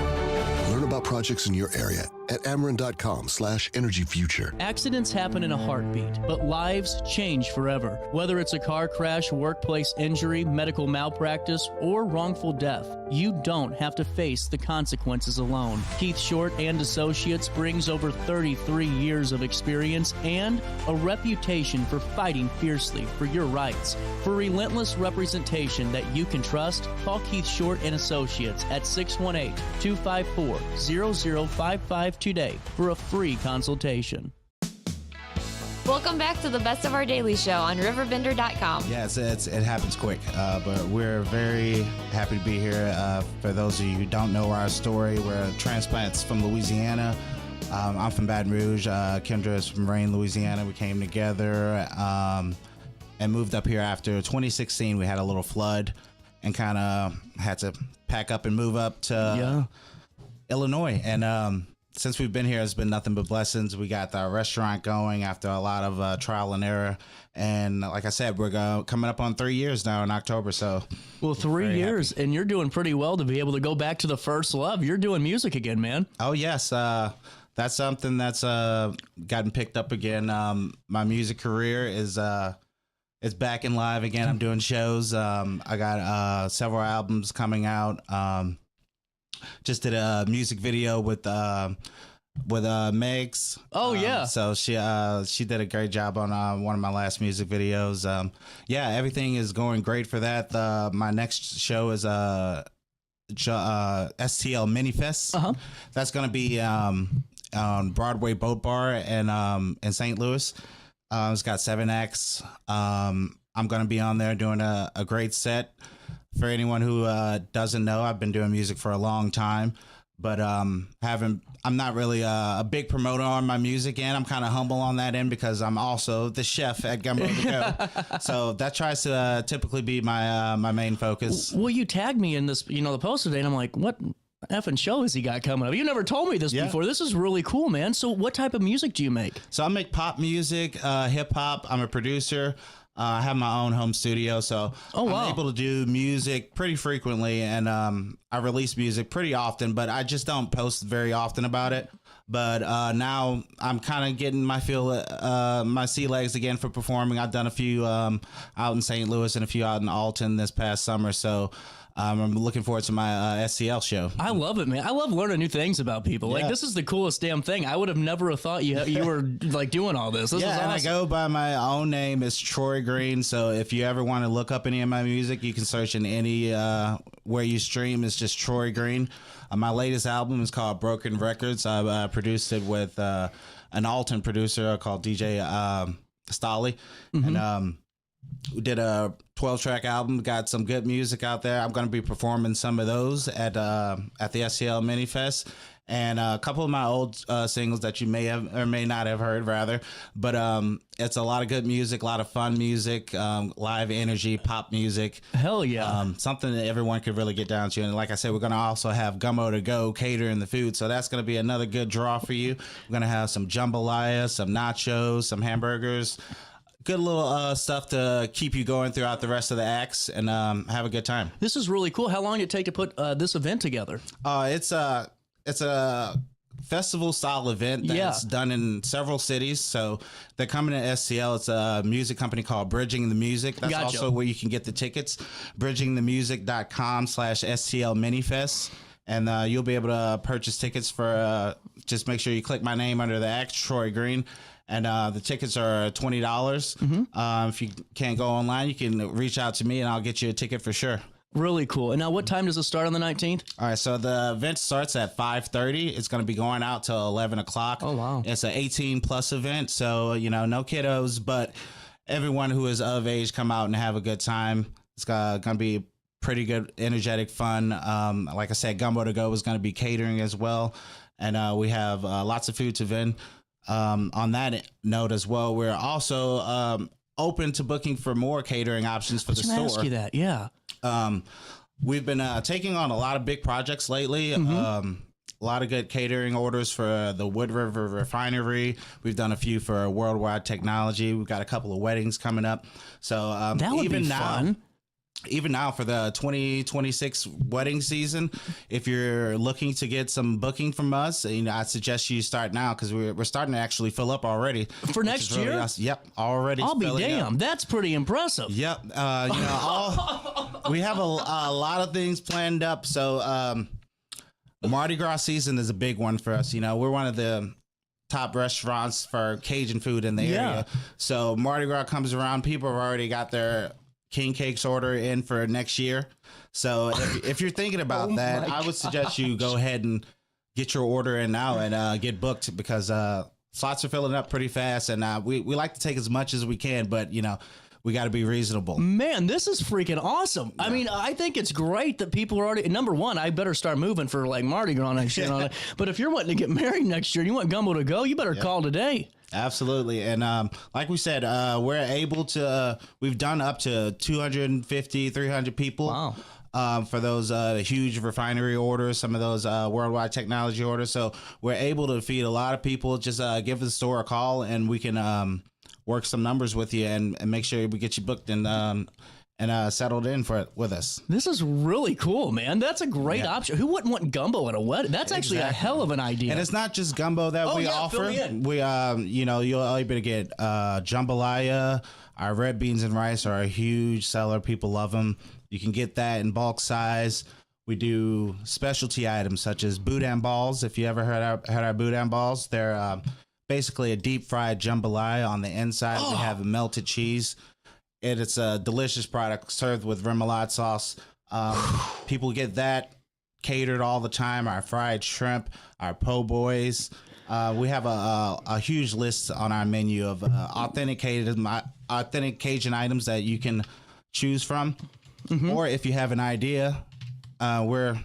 Learn about projects in your area at Ameren.com/energyfuture. Accidents happen in a heartbeat, but lives change forever. Whether it's a car crash, workplace injury, medical malpractice, or wrongful death, you don't have to face the consequences alone. Keith Short and Associates brings over 33 years of experience and a reputation for fighting fiercely for your rights. For relentless representation that you can trust, call Keith Short and Associates at 618-254-0055 today for a free consultation. Welcome back to the Best of Our Daily Show on RiverBender.com. Yeah, it happens quick, but we're very happy to be here. For those of you who don't know our story, we're transplants from Louisiana. I'm from Baton Rouge. Kendra is from Rain, Louisiana. We came together and moved up here after 2016. We had a little flood and kind of had to pack up and move up to Illinois. And since we've been here, it's been nothing but blessings. We got the restaurant going after a lot of trial and error. And like I said, we're coming up on 3 years now in October. So, well, 3 years, and you're doing pretty well to be able to go back to the first love. You're doing music again, man. Oh, yes. That's something that's gotten picked up again. My music career is back in live again. I'm doing shows. I got several albums coming out. Just did a music video with Megs. Oh yeah. So she did a great job on one of my last music videos. Yeah, everything is going great for that. My next show is STL Mini Fest. That's gonna be on Broadway Boat Bar and in St. Louis. It's got 7 acts. I'm gonna be on there doing a great set. For anyone who doesn't know, I've been doing music for a long time, but I'm not really a big promoter on my music end. I'm kind of humble on that end because I'm also the chef at Gumbo to Go. So that tries to typically be my main focus. Well, you tagged me in this, the post today, and I'm like, what effing show has he got coming up? You never told me this before. This is really cool, man. So what type of music do you make? So I make pop music, hip hop. I'm a producer. I have my own home studio, so I'm able to do music pretty frequently, and I release music pretty often, but I just don't post very often about it. But now I'm kind of getting my sea legs again for performing. I've done a few out in St. Louis and a few out in Alton this past summer, so I'm looking forward to my SCL show. I love it, man. I love learning new things about people. Like, this is the coolest damn thing. I would have never thought you were like doing all this. This is awesome. And I go by my own name. It's Troy Green. So if you ever want to look up any of my music, you can search in any where you stream. It's just Troy Green. My latest album is called Broken Records. I produced it with an Alton producer called DJ Stolly. And we did a 12-track album, got some good music out there. I'm going to be performing some of those at the SCL Mini Fest, and a couple of my old singles that you may have or may not have heard, rather. But it's a lot of good music, a lot of fun music, live energy, pop music. Hell yeah. Something that everyone could really get down to. And like I said, we're going to also have Gumbo to Go catering the food, so that's going to be another good draw for you. We're going to have some jambalaya, some nachos, some hamburgers. Good little stuff to keep you going throughout the rest of the acts and have a good time. This is really cool. How long did it take to put this event together? It's a festival style event that's done in several cities. So they're coming to SCL. It's a music company called Bridging the Music. That's also where you can get the tickets. bridgingthemusic.com/SCL Minifest. And you'll be able to purchase tickets for just make sure you click my name under the act, Troy Green. And the tickets are $20. If you can't go online, you can reach out to me and I'll get you a ticket for sure. Really cool. And now what time does it start on the 19th? All right, so the event starts at 5:30. It's going to be going out till 11 o'clock. Oh, wow. It's an 18-plus event, so, no kiddos, but everyone who is of age come out and have a good time. It's going to be pretty good, energetic fun. Like I said, Gumbo to Go is going to be catering as well. And we have lots of food to vend. On that note as well, we're also open to booking for more catering options for the store. Ask you that, yeah. We've been taking on a lot of big projects lately. A lot of good catering orders for the Wood River Refinery. We've done a few for Worldwide Technology. We've got a couple of weddings coming up. So that would be fun. Even now for the 2026 wedding season, if you're looking to get some booking from us, I suggest you start now because we're starting to actually fill up already. For next year? Really awesome. Yep, already. I'll be damned. Up. That's pretty impressive. Yep. We have a lot of things planned up. So Mardi Gras season is a big one for us. We're one of the top restaurants for Cajun food in the area. So Mardi Gras comes around, people have already got their king cakes order in for next year. So if you're thinking about that, I would suggest you go ahead and get your order in now and get booked because slots are filling up pretty fast. And we like to take as much as we can, but we got to be reasonable. Man, this is freaking awesome. Yeah. I mean, I think it's great that people are already, number one, I better start moving for like Mardi Gras and shit on it. But if you're wanting to get married next year and you want Gumbo to Go, you better call today. Absolutely. And like we said, we're able to, we've done up to 250, 300 people. for those huge refinery orders, some of those worldwide technology orders. So we're able to feed a lot of people. Just give the store a call, and we can work some numbers with you and make sure we get you booked and settled in for it with us. This is really cool, man. That's a great option. Who wouldn't want gumbo at a wedding? That's actually a hell of an idea. And it's not just gumbo that we offer. We, you'll able to get jambalaya. Our red beans and rice are a huge seller. People love them. You can get that in bulk size. We do specialty items such as boudin balls. If you ever heard our boudin balls, they're basically a deep fried jambalaya. On the inside, we have a melted cheese. It's a delicious product served with remoulade sauce. People get that catered all the time. Our fried shrimp, our po' boys. We have a huge list on our menu of authentic Cajun items that you can choose from. Or if you have an idea, we're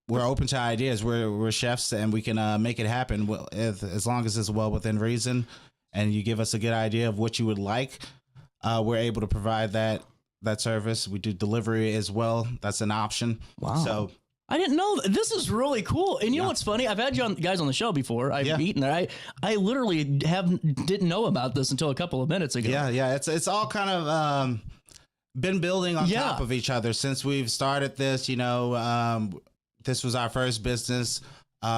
open to ideas. We're chefs, and we can make it happen as long as it's well within reason, and you give us a good idea of what you would like. We're able to provide that service. We do delivery as well. That's an option. Wow. So I didn't know that. This is really cool. And you know what's funny? I've had you guys on the show before. I've eaten there. I literally didn't know about this until a couple of minutes ago. Yeah. It's all kind of been building on top of each other since we've started this. This was our first business.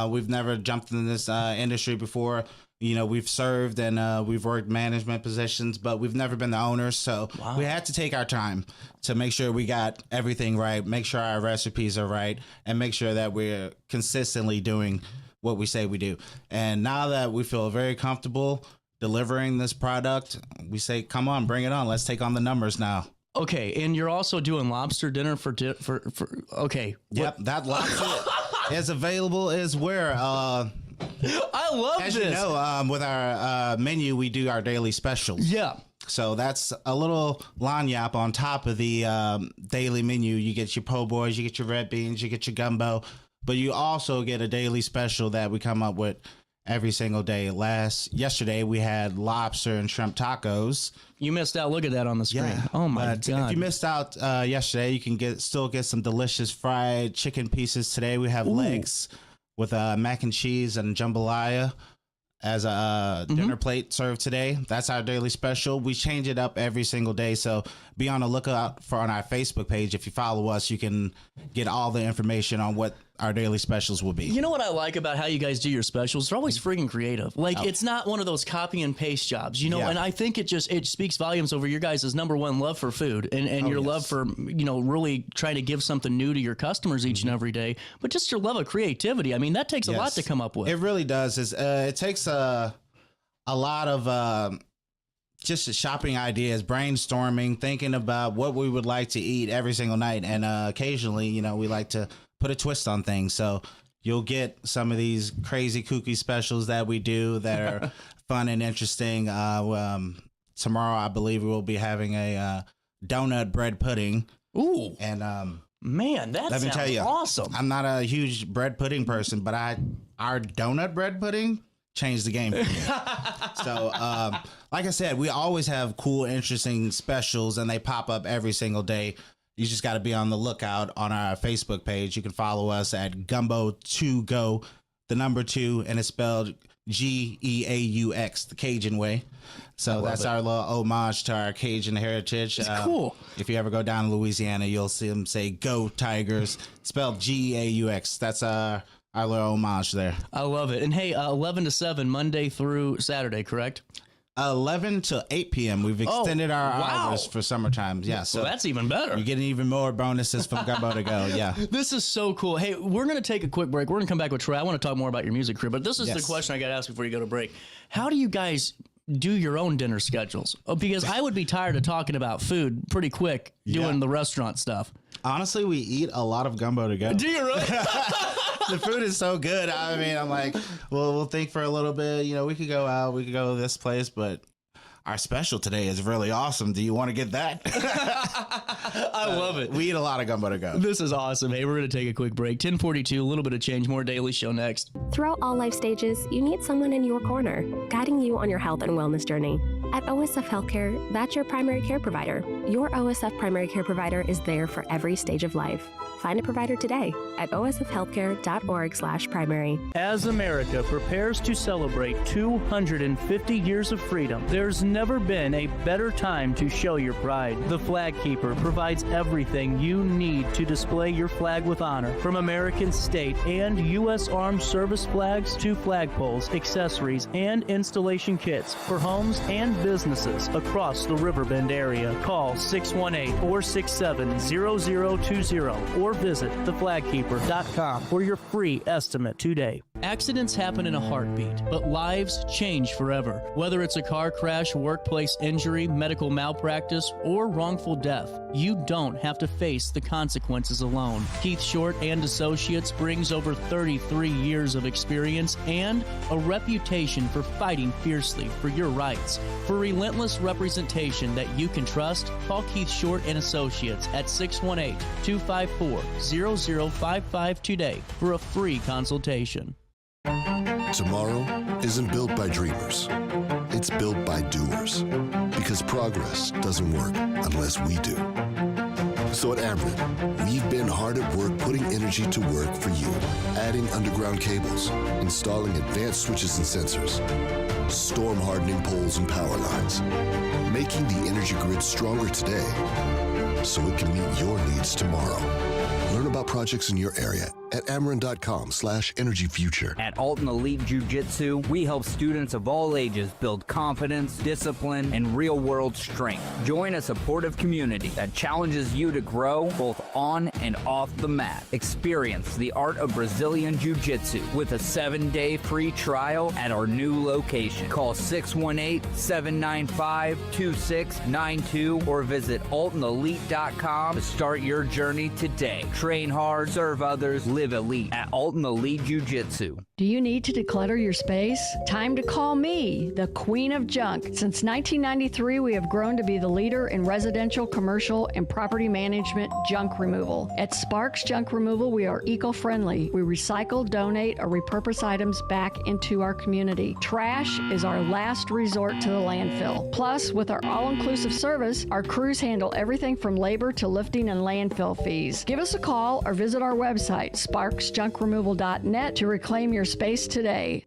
We've never jumped in this industry before. We've served and we've worked management positions, but we've never been the owners. So we had to take our time to make sure we got everything right, make sure our recipes are right, and make sure that we're consistently doing what we say we do. And now that we feel very comfortable delivering this product, we say, come on, bring it on. Let's take on the numbers now. Okay, and you're also doing lobster dinner for okay. Yep, that lobster is available as where I love as this. You know, with our menu, we do our daily specials. Yeah. So that's a little lanyap on top of the daily menu. You get your po' boys, you get your red beans, you get your gumbo, but you also get a daily special that we come up with every single day. Yesterday we had lobster and shrimp tacos. You missed out. Look at that on the screen. Yeah, oh my God. If you missed out yesterday, you can still get some delicious fried chicken pieces today. We have legs with mac and cheese and jambalaya as a dinner plate served today. That's our daily special. We change it up every single day, so be on the lookout on our Facebook page. If you follow us, you can get all the information on what our daily specials will be. You know what I like about how you guys do your specials? They're always friggin' creative. Like, it's not one of those copy and paste jobs, and I think it speaks volumes over your guys' number one love for food and your love for, really trying to give something new to your customers each and every day, but just your love of creativity. I mean, that takes a lot to come up with. It really does. It takes a lot of just shopping ideas, brainstorming, thinking about what we would like to eat every single night. And occasionally, we like to put a twist on things. So you'll get some of these crazy kooky specials that we do that are fun and interesting. Tomorrow, I believe we will be having a donut bread pudding. Ooh. And man, that let me tell you, awesome. I'm not a huge bread pudding person, but our donut bread pudding changed the game for me. So, like I said, we always have cool, interesting specials, and they pop up every single day. You just got to be on the lookout on our Facebook page. You can follow us at Gumbo2Go, the number 2, and it's spelled Geaux, the Cajun way. So that's our little homage to our Cajun heritage. It's cool. If you ever go down to Louisiana, you'll see them say "Go Tigers," spelled Geaux. That's our little homage there. I love it. And hey, 11 to 7, Monday through Saturday, correct? 11 to 8 p.m. We've extended our hours for summertime. Yeah, so that's even better. You're getting even more bonuses from Gumbo to Go. Yeah. This is so cool. Hey, we're going to take a quick break. We're going to come back with Troy. I want to talk more about your music career, but this is the question I got to ask before you go to break. How do you guys do your own dinner schedules? Because I would be tired of talking about food pretty quick doing the restaurant stuff. Honestly, we eat a lot of Gumbo to Go. Do you really? The food is so good. I mean, I'm like, well, we'll think for a little bit. We could go out. We could go to this place, but our special today is really awesome. Do you want to get that? I love it. We eat a lot of Gumbo to Go. This is awesome. Hey, we're going to take a quick break. 10:42, a little bit of change, more Daily Show next. Throughout all life stages, you need someone in your corner, guiding you on your health and wellness journey. At OSF Healthcare, that's your primary care provider. Your OSF primary care provider is there for every stage of life. Find a provider today at osfhealthcare.org/primary. As America prepares to celebrate 250 years of freedom, there's never been a better time to show your pride. The Flag Keeper provides everything you need to display your flag with honor, from American state and U.S. Armed Service flags to flagpoles, accessories, and installation kits for homes and businesses across the Riverbend area. Call 618-467-0020 or visit theflagkeeper.com for your free estimate today. Accidents happen in a heartbeat, but lives change forever. Whether it's a car crash, workplace injury, medical malpractice, or wrongful death, you don't have to face the consequences alone. Keith Short and Associates brings over 33 years of experience and a reputation for fighting fiercely for your rights. For relentless representation that you can trust, call Keith Short and Associates at 618-254-0055 today for a free consultation. Tomorrow isn't built by dreamers. It's built by doers. Because progress doesn't work unless we do. So at Ameren, we've been hard at work putting energy to work for you. Adding underground cables, installing advanced switches and sensors, storm hardening poles and power lines, making the energy grid stronger today so it can meet your needs tomorrow. Learn about projects in your area at Ameren.com/energyfuture. At Alton Elite Jiu-Jitsu, we help students of all ages build confidence, discipline, and real-world strength. Join a supportive community that challenges you to grow both on and off the mat. Experience the art of Brazilian Jiu-Jitsu with a 7-day free trial at our new location. Call 618-795-2692 or visit altonelite.com to start your journey today. Train hard, serve others, live elite at Alton Elite Jiu-Jitsu. Do you need to declutter your space? Time to call me, the Queen of Junk. Since 1993, we have grown to be the leader in residential, commercial, and property management junk removal. At Sparks Junk Removal, we are eco-friendly. We recycle, donate, or repurpose items back into our community. Trash is our last resort to the landfill. Plus, with our all-inclusive service, our crews handle everything from labor to lifting and landfill fees. Give us a call or visit our website, sparksjunkremoval.net, to reclaim your space today.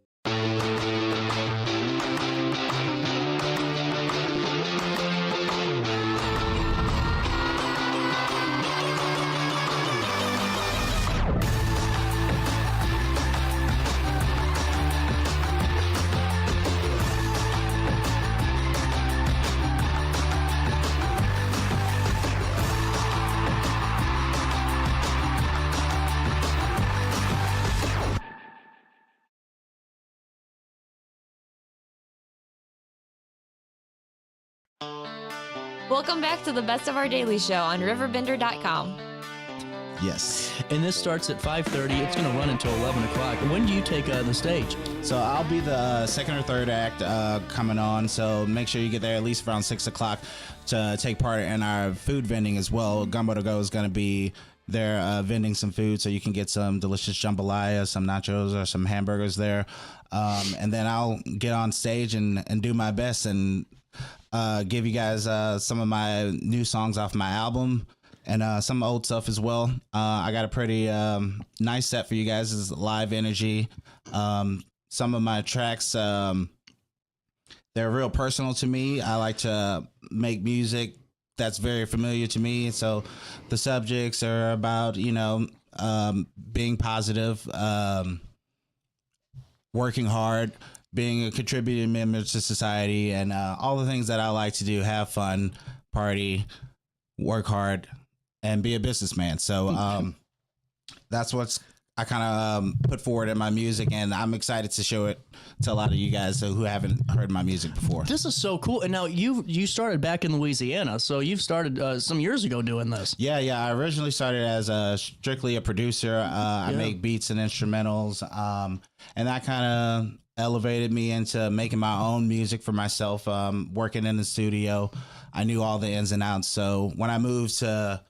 Welcome back to the Best of Our Daily Show on RiverBender.com. Yes. And this starts at 5:30. It's going to run until 11 o'clock. When do you take the stage? So I'll be the second or third act coming on. So make sure you get there at least around 6 o'clock to take part in our food vending as well. Gumbo to Go is going to be there vending some food, so you can get some delicious jambalaya, some nachos, or some hamburgers there. And then I'll get on stage and do my best and give you guys some of my new songs off my album and some old stuff as well. I got a pretty nice set for you guys. This is live energy. Some of my tracks, they're real personal to me. I like to make music that's very familiar to me. So the subjects are about, being positive, working hard, being a contributing member to society, and all the things that I like to do: have fun, party, work hard, and be a businessman. So that's what's I kind of put forward in my music, and I'm excited to show it to a lot of you guys who haven't heard my music before. This is so cool. And now you started back in Louisiana, so you've started some years ago doing this. Yeah. I originally started as strictly a producer. I make beats and instrumentals, and that kind of elevated me into making my own music for myself, working in the studio. I knew all the ins and outs. So when I moved to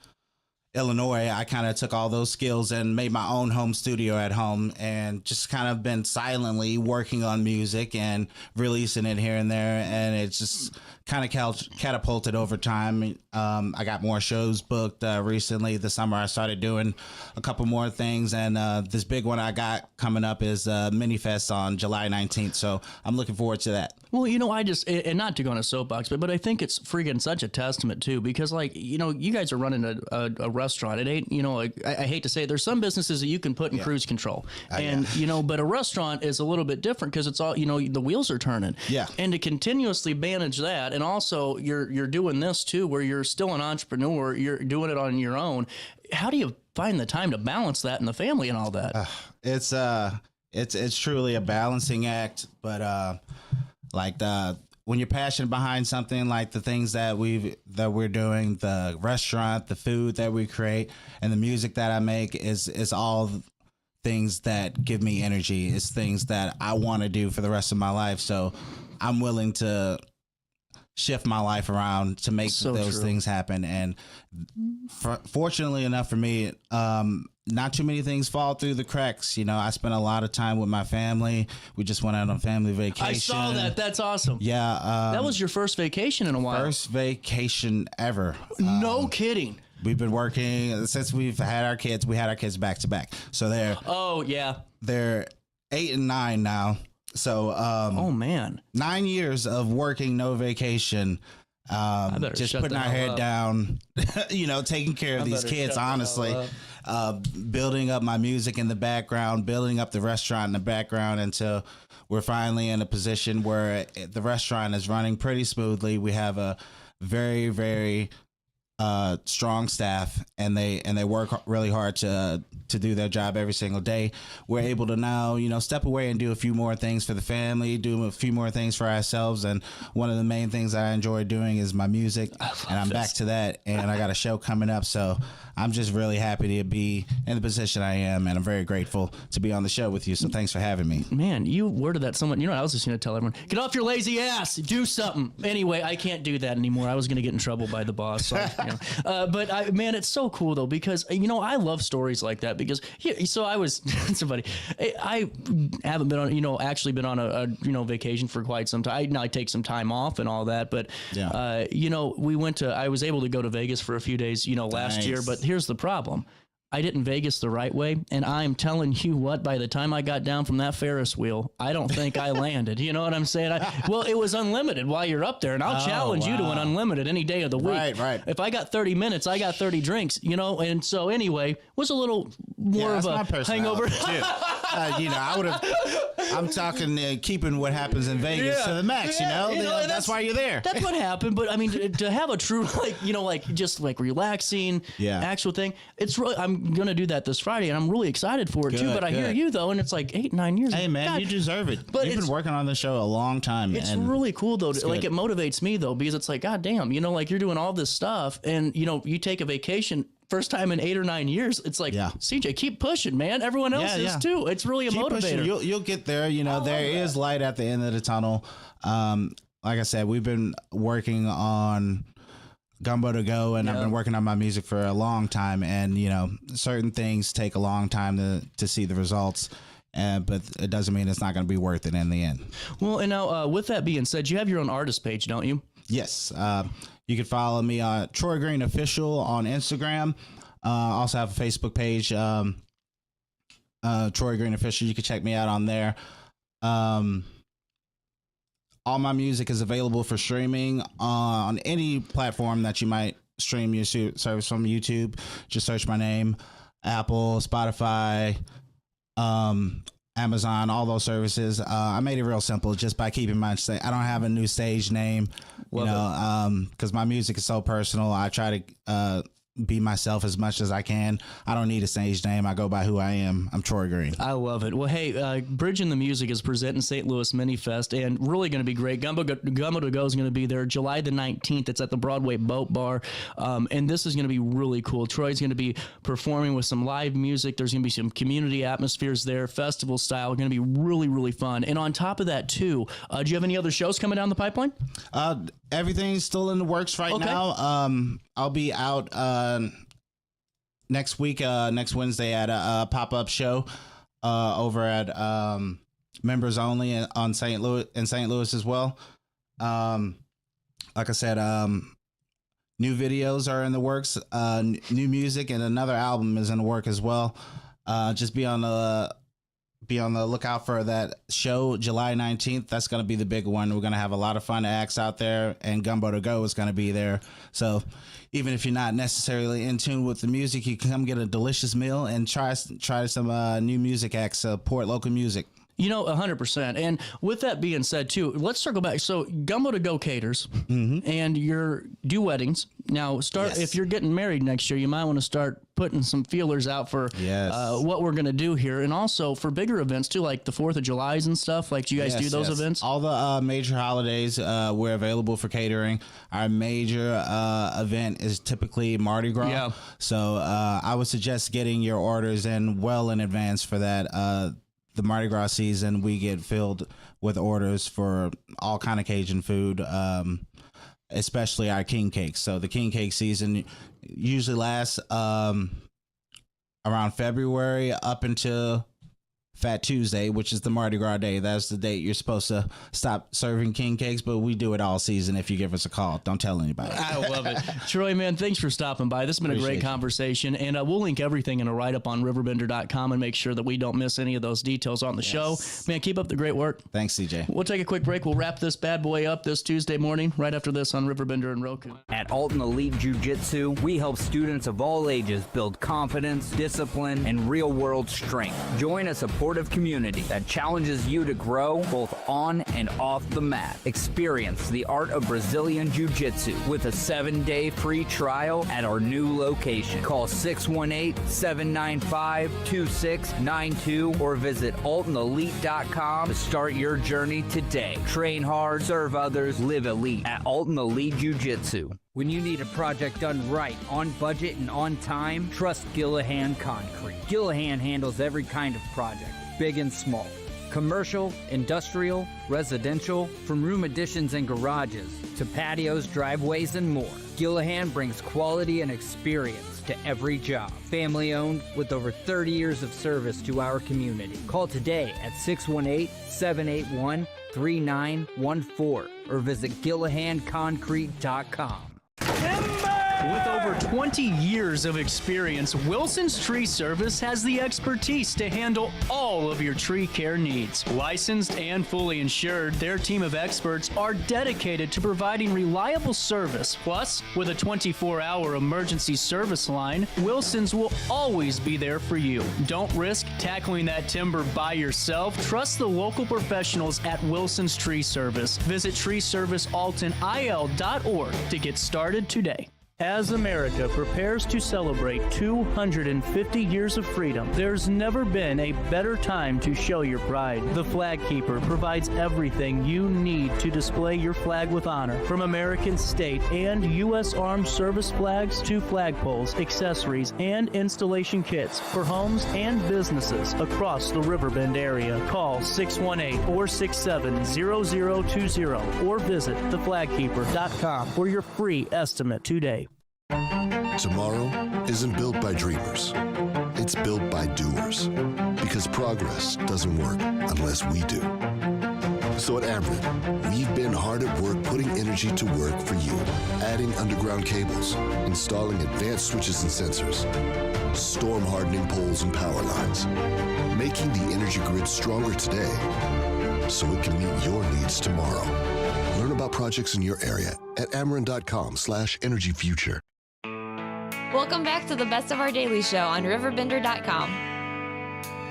Illinois, I kind of took all those skills and made my own home studio at home and just kind of been silently working on music and releasing it here and there. And it's just kind of catapulted over time. I got more shows booked recently. This summer, I started doing a couple more things. And this big one I got coming up is Minifest on July 19th. So I'm looking forward to that. Well, you know, I just, and not to go on a soapbox, but I think it's freaking such a testament too, because like, you know, you guys are running a restaurant. It ain't, you know, like, I hate to say it, there's some businesses that you can put in cruise control and, you know, but a restaurant is a little bit different because it's all, you know, the wheels are turning. Yeah. And to continuously manage that. And also you're doing this too, where you're still an entrepreneur, you're doing it on your own. How do you find the time to balance that in the family and all that? It's truly a balancing act, but, when you're passionate behind something like the things that we're doing, the restaurant, the food that we create, and the music that I make is all things that give me energy. It's things that I want to do for the rest of my life. So I'm willing to shift my life around to make those things happen. And fortunately enough for me, not too many things fall through the cracks. You know, I spent a lot of time with my family. We just went out on family vacation. I saw that. That's awesome. Yeah. That was your first vacation in a while. First vacation ever. No kidding. We've been working since we've had our kids. We had our kids back to back. So they're 8 and 9 now. So, oh man, 9 years of working, no vacation. Just putting our head down, you know, taking care of these kids, honestly, building up my music in the background, building up the restaurant in the background until we're finally in a position where the restaurant is running pretty smoothly. We have a very, very strong staff, and they work really hard to do their job every single day. We're able to now, you know, step away and do a few more things for the family, do a few more things for ourselves. And one of the main things I enjoy doing is my music, and I'm back to that. And I got a show coming up, so I'm just really happy to be in the position I am, and I'm very grateful to be on the show with you. So thanks for having me. Man, you worded that someone. You know, I was just going to tell everyone, get off your lazy ass, do something. Anyway, I can't do that anymore. I was going to get in trouble by the boss. So, you know. But man, it's so cool though, because you know, I love stories like that because so I was somebody, I haven't been on, you know, actually been on a you know, vacation for quite some time. I take some time off and all that, but you know, I was able to go to Vegas for a few days, you know, last year, but here's the problem. I didn't Vegas the right way, and I'm telling you what, by the time I got down from that Ferris wheel, I don't think I landed. You know what I'm saying? Well, it was unlimited while you're up there, and I'll challenge you to an unlimited any day of the week. Right. If I got 30 minutes, I got 30 drinks, you know, and so anyway, was a little more of a hangover. Too. You know, I'm talking keeping what happens in Vegas to the max, you know, that's why you're there. That's what happened, but I mean, to have a true, like, you know, like, just like relaxing, actual thing, it's really, I'm going to do that this Friday, and I'm really excited for it too, but I hear you though, and it's like 8-9 years. Hey man, you deserve it. But you've been working on this show a long time. It's really cool though. Like, it motivates me though, because it's like, God damn, you know, like, you're doing all this stuff, and you know, you take a vacation first time in 8 or 9 years. It's like, CJ, keep pushing, man. Everyone else is too. It's really a motivator. You'll get there. You know, there is light at the end of the tunnel. Like I said, we've been working on Gumbo to Go, and I've been working on my music for a long time, and you know, certain things take a long time to see the results, but it doesn't mean it's not going to be worth it in the end. Well, and now with that being said, you have your own artist page, don't you? Yes. You can follow me on Troy Green Official on Instagram. Also have a Facebook page, Troy Green Official. You can check me out on there. All my music is available for streaming on any platform that you might stream your service from. YouTube, just search my name, Apple, Spotify, Amazon, all those services. I made it real simple just by keeping my I don't have a new stage name, because my music is so personal. I try to be myself as much as I can. I don't need a stage name. I go by who I am. I'm Troy Green. I love it. Well, hey, Bridging the Music is presenting St. Louis Minifest, and really going to be great. Gumbo to Go is going to be there July the 19th. It's at the Broadway Boat Bar, and this is going to be really cool. Troy's going to be performing with some live music. There's going to be some community atmospheres there, festival style. Going to be really, really fun. And on top of that, too, do you have any other shows coming down the pipeline? Everything's still in the works right now. I'll be out next week, next Wednesday at a pop-up show over at Members Only on St. Louis as well. Like I said, new videos are in the works, new music, and another album is in the work as well. Just be on the lookout for that show, July 19th. That's going to be the big one. We're going to have a lot of fun acts out there, and Gumbo to Go is going to be there. So even if you're not necessarily in tune with the music, you can come get a delicious meal and try some new music acts, support local music. 100%. And with that being said, too, let's circle back. So Gumbo to Go caters, and you do weddings. Now, if you're getting married next year, you might want to start putting some feelers out for what we're going to do here. And also for bigger events, too, like the 4th of July's and stuff. Like, do you guys do those events? All the major holidays, we're available for catering. Our major event is typically Mardi Gras. Yeah. So I would suggest getting your orders in well in advance for that. The Mardi Gras season, we get filled with orders for all kind of Cajun food, especially our king cakes. So the king cake season usually lasts around February up until Fat Tuesday, which is the Mardi Gras day. That's the date you're supposed to stop serving king cakes, but we do it all season if you give us a call. Don't tell anybody. I love it. Troy, man, thanks for stopping by. This has been a great conversation, and we'll link everything in a write-up on RiverBender.com and make sure that we don't miss any of those details on the show. Man, keep up the great work. Thanks, CJ. We'll take a quick break. We'll wrap this bad boy up this Tuesday morning, right after this on RiverBender and Roku. At Alton Elite Jiu-Jitsu, we help students of all ages build confidence, discipline, and real-world strength. Join a supportive community that challenges you to grow both on and off the mat. Experience the art of Brazilian Jiu-Jitsu with a 7-day free trial at our new location. Call 618-795-2692 or visit altonelite.com to start your journey today. Train hard, serve others, live elite at Alton Elite Jiu-Jitsu. When you need a project done right, on budget, and on time, trust Gillahan Concrete. Gillahan handles every kind of project, big and small. Commercial, industrial, residential, from room additions and garages to patios, driveways, and more. Gillahan brings quality and experience to every job. Family owned with over 30 years of service to our community. Call today at 618-781-3914 or visit GillahanConcrete.com. With over 20 years of experience, Wilson's Tree Service has the expertise to handle all of your tree care needs. Licensed and fully insured, their team of experts are dedicated to providing reliable service. Plus, with a 24-hour emergency service line, Wilson's will always be there for you. Don't risk tackling that timber by yourself. Trust the local professionals at Wilson's Tree Service. Visit treeservicealtonil.org to get started today. As America prepares to celebrate 250 years of freedom, there's never been a better time to show your pride. The Flag Keeper provides everything you need to display your flag with honor, from American state and U.S. Armed Service flags to flagpoles, accessories, and installation kits for homes and businesses across the Riverbend area. Call 618-467-0020 or visit theflagkeeper.com for your free estimate today. Tomorrow isn't built by dreamers. It's built by doers. Because progress doesn't work unless we do. So at Ameren, we've been hard at work putting energy to work for you. Adding underground cables, installing advanced switches and sensors, storm hardening poles and power lines, making the energy grid stronger today so it can meet your needs tomorrow. Learn about projects in your area at Ameren.com/energyfuture. Welcome back to the Best of Our Daily Show on RiverBender.com.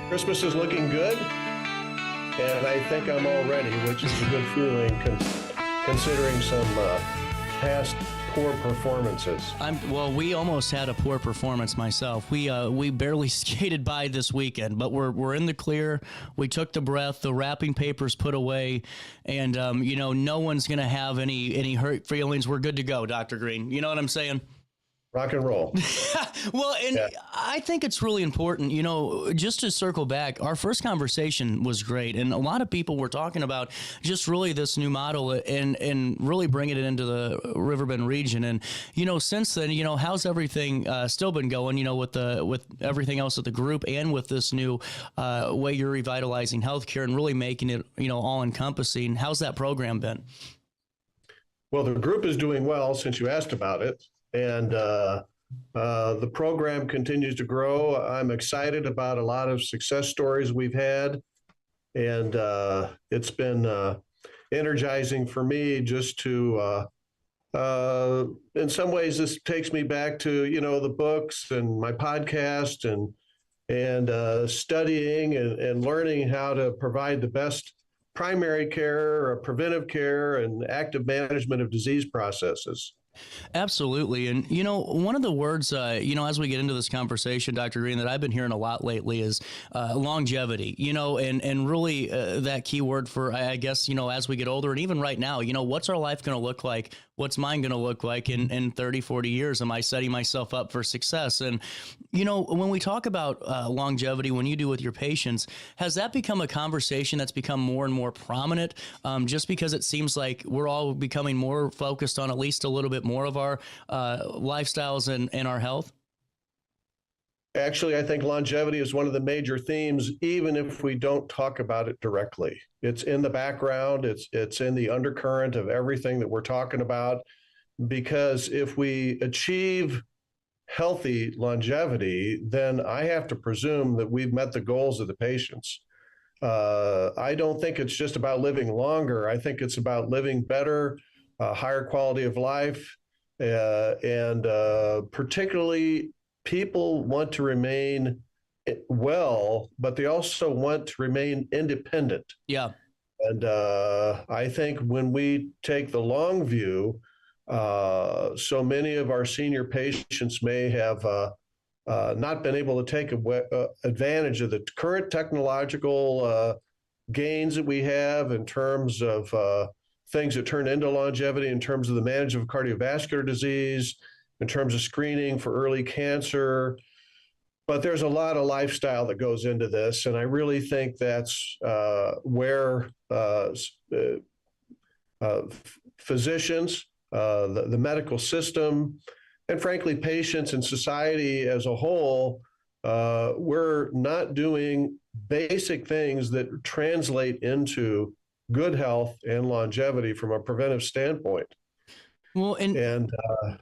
Christmas is looking good, and I think I'm all ready, which is a good feeling considering some past poor performances. Well, we almost had a poor performance myself. We barely skated by this weekend, but we're in the clear. We took the breath. The wrapping paper's put away, and no one's gonna have any hurt feelings. We're good to go, Dr. Green. You know what I'm saying? Rock and roll. Well, and I think it's really important, just to circle back, our first conversation was great. And a lot of people were talking about just really this new model and really bringing it into the Riverbend region. And, since then, how's everything still been going, with everything else at the group and with this new way you're revitalizing healthcare and really making it, all encompassing? How's that program been? Well, the group is doing well since you asked about it. And the program continues to grow. I'm excited about a lot of success stories we've had. And it's been energizing for me just to, in some ways, this takes me back to, the books and my podcast and studying and learning how to provide the best primary care, or preventive care, and active management of disease processes. Absolutely. And, one of the words, as we get into this conversation, Dr. Green, that I've been hearing a lot lately is longevity, and really that key word for, I guess, as we get older and even right now, what's our life going to look like? What's mine going to look like in 30, 40 years? Am I setting myself up for success? And, when we talk about longevity, when you do with your patients, has that become a conversation that's become more and more prominent just because it seems like we're all becoming more focused on at least a little bit more of our lifestyles and our health? Actually, I think longevity is one of the major themes, even if we don't talk about it directly. It's in the background. It's in the undercurrent of everything that we're talking about, because if we achieve healthy longevity, then I have to presume that we've met the goals of the patients. I don't think it's just about living longer. I think it's about living better, higher quality of life, and particularly people want to remain well, but they also want to remain independent. Yeah. And I think when we take the long view, so many of our senior patients may have not been able to take advantage of the current technological gains that we have in terms of things that turn into longevity, in terms of the management of cardiovascular disease, in terms of screening for early cancer. But there's a lot of lifestyle that goes into this. And I really think that's where physicians, the medical system, and frankly, patients and society as a whole, we're not doing basic things that translate into good health and longevity from a preventive standpoint. Well, and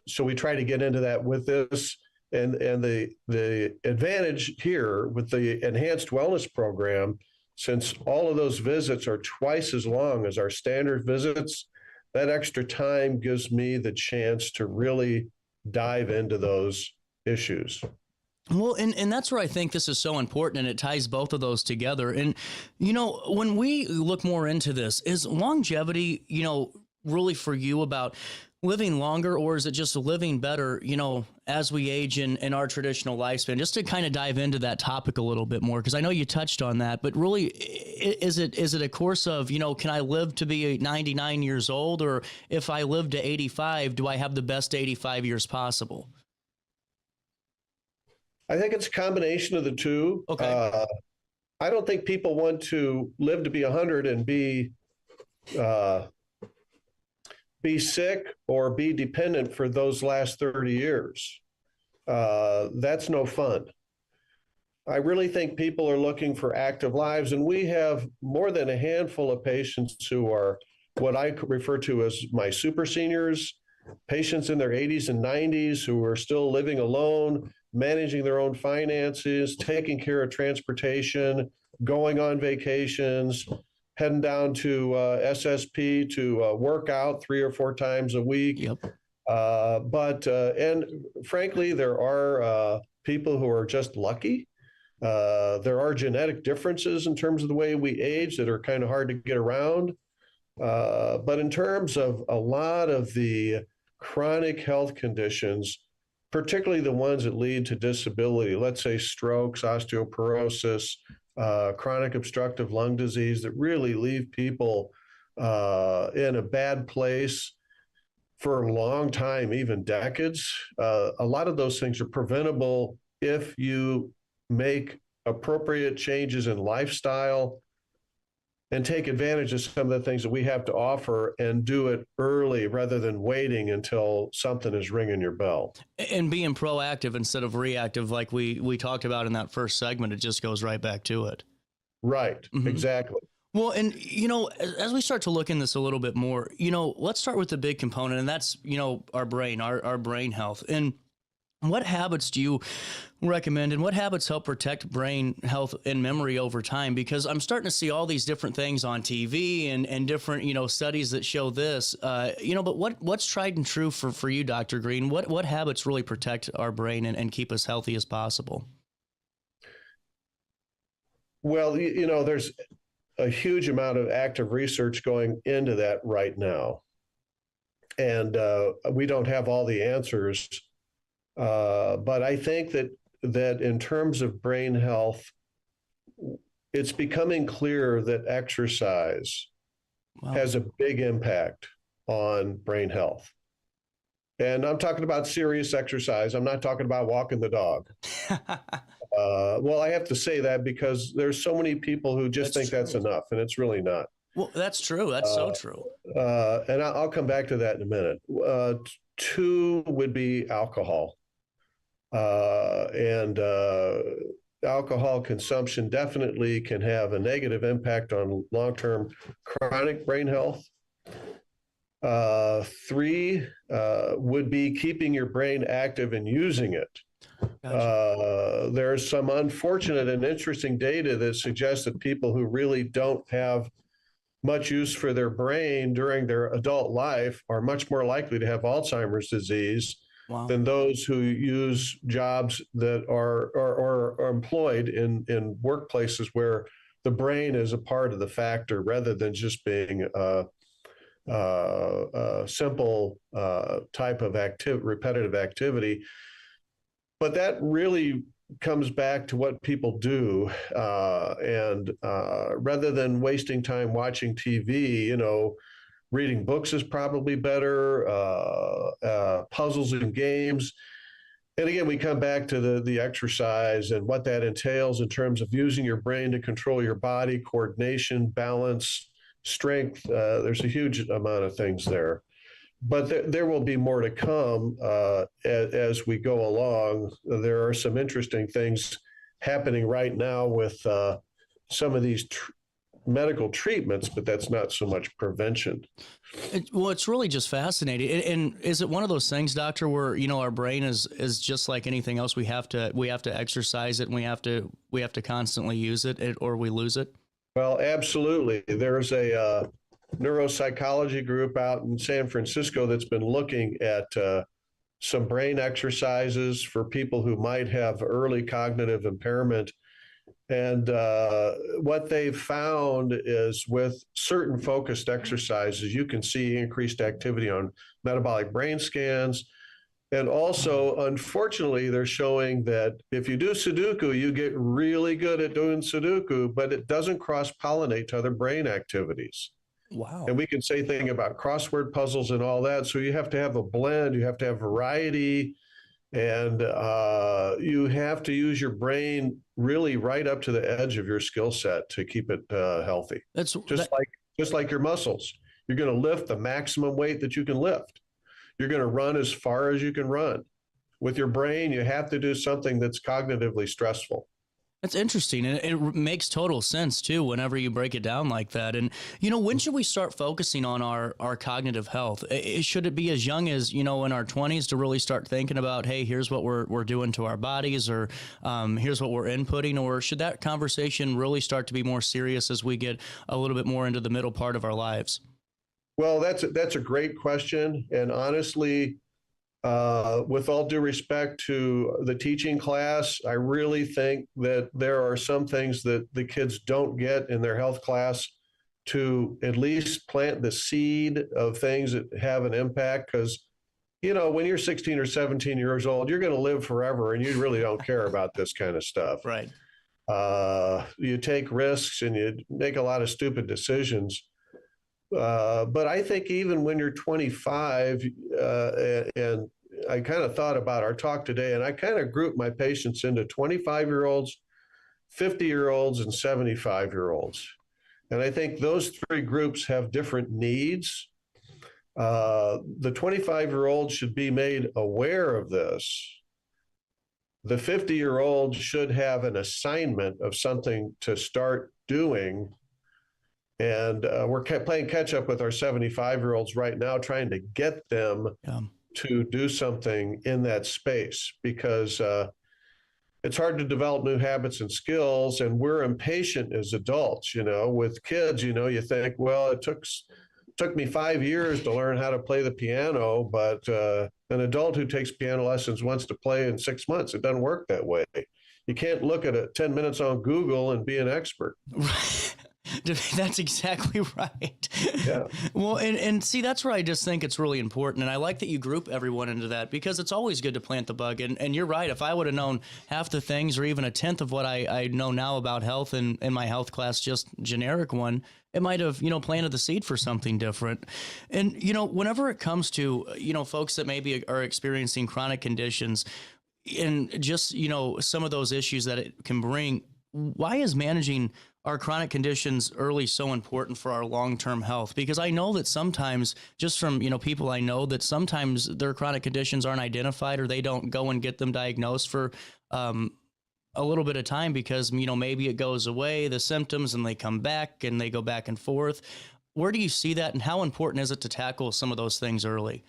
so we try to get into that with this, and the advantage here with the enhanced wellness program, since all of those visits are twice as long as our standard visits, that extra time gives me the chance to really dive into those issues. Well, and that's where I think this is so important, and it ties both of those together. And, when we look more into this, is longevity, really for you about living longer, or is it just living better, as we age in our traditional lifespan? Just to kind of dive into that topic a little bit more, because I know you touched on that, but really, is it a course of, can I live to be 99 years old, or if I live to 85, do I have the best 85 years possible? I think it's a combination of the two. Okay. I don't think people want to live to be 100 and be sick or be dependent for those last 30 years. That's no fun. I really think people are looking for active lives, and we have more than a handful of patients who are what I refer to as my super seniors, patients in their 80s and 90s who are still living alone, managing their own finances, taking care of transportation, going on vacations, heading down to SSP to work out 3 or 4 times a week. Yep. And frankly, there are people who are just lucky. There are genetic differences in terms of the way we age that are kind of hard to get around. But in terms of a lot of the chronic health conditions, particularly the ones that lead to disability, let's say strokes, osteoporosis, chronic obstructive lung disease, that really leave people in a bad place. for a long time, even decades. A lot of those things are preventable if you make appropriate changes in lifestyle and take advantage of some of the things that we have to offer and do it early rather than waiting until something is ringing your bell. And being proactive instead of reactive, like we talked about in that first segment, it just goes right back to it. Right, exactly. Well, and, as we start to look in this a little bit more, let's start with the big component, and that's, our brain, our brain health. And what habits do you recommend, and what habits help protect brain health and memory over time? Because I'm starting to see all these different things on TV and different, studies that show this, but what's tried and true for you, Dr. Green? What habits really protect our brain and keep us healthy as possible? Well, there's a huge amount of active research going into that right now. And we don't have all the answers. But I think that in terms of brain health, it's becoming clear that exercise has a big impact on brain health. And I'm talking about serious exercise. I'm not talking about walking the dog. Well, I have to say that because there's so many people who just think that's enough, and it's really not. Well, that's true. That's so true. And I'll come back to that in a minute. Two would be alcohol. And alcohol consumption definitely can have a negative impact on long-term chronic brain health. Three would be keeping your brain active and using it. Gotcha. There's some unfortunate and interesting data that suggests that people who really don't have much use for their brain during their adult life are much more likely to have Alzheimer's disease than those who use jobs that are employed in workplaces where the brain is a part of the factor rather than just being a simple type of repetitive activity. But that really comes back to what people do. And rather than wasting time watching TV, reading books is probably better, puzzles and games. And again, we come back to the exercise and what that entails in terms of using your brain to control your body, coordination, balance, strength. There's a huge amount of things there. But there will be more to come as we go along. There are some interesting things happening right now with some of these medical treatments, but that's not so much prevention. Well, it's really just fascinating. And is it one of those things, doctor, where, our brain is just like anything else? We have to exercise it, and we have to constantly use it, or we lose it? Well, absolutely. There's a neuropsychology group out in San Francisco that's been looking at some brain exercises for people who might have early cognitive impairment. And what they've found is with certain focused exercises, you can see increased activity on metabolic brain scans. And also, unfortunately, they're showing that if you do Sudoku, you get really good at doing Sudoku, but it doesn't cross-pollinate to other brain activities. Wow. And we can say things about crossword puzzles and all that. So you have to have a blend, you have to have variety, and you have to use your brain really right up to the edge of your skill set to keep it healthy. That's just like your muscles. You're going to lift the maximum weight that you can lift. You're going to run as far as you can run. With your brain, you have to do something that's cognitively stressful. That's interesting. And it makes total sense, too, whenever you break it down like that. And, when should we start focusing on our cognitive health? Should it be as young as, in our 20s to really start thinking about, hey, here's what we're doing to our bodies, or here's what we're inputting? Or should that conversation really start to be more serious as we get a little bit more into the middle part of our lives? Well, that's a great question. And honestly, with all due respect to the teaching class, I really think that there are some things that the kids don't get in their health class to at least plant the seed of things that have an impact. Because, when you're 16 or 17 years old, you're going to live forever and you really don't care about this kind of stuff. Right. You take risks and you make a lot of stupid decisions. But I think even when you're 25, and I kind of thought about our talk today, and I kind of grouped my patients into 25-year-olds, 50-year-olds, and 75-year-olds. And I think those three groups have different needs. The 25-year-old should be made aware of this. The 50-year-old should have an assignment of something to start doing. And we're playing catch up with our 75-year-olds right now, trying to get them to do something in that space, because it's hard to develop new habits and skills, and we're impatient as adults. With kids, you think, well, it took me 5 years to learn how to play the piano, but an adult who takes piano lessons wants to play in 6 months. It doesn't work that way. You can't look at it 10 minutes on Google and be an expert. That's exactly right. Yeah. Well, and see, that's where I just think it's really important. And I like that you group everyone into that, because it's always good to plant the bug. And you're right. If I would have known half the things or even a tenth of what I know now about health in my health class, just generic one, it might have, planted the seed for something different. And, whenever it comes to, folks that maybe are experiencing chronic conditions and just, some of those issues that it can bring, why is managing our chronic conditions early so important for our long-term health? Because I know that sometimes, just from people I know, that sometimes their chronic conditions aren't identified, or they don't go and get them diagnosed for a little bit of time, because maybe it goes away, the symptoms, and they come back and they go back and forth. Where do you see that, and how important is it to tackle some of those things early?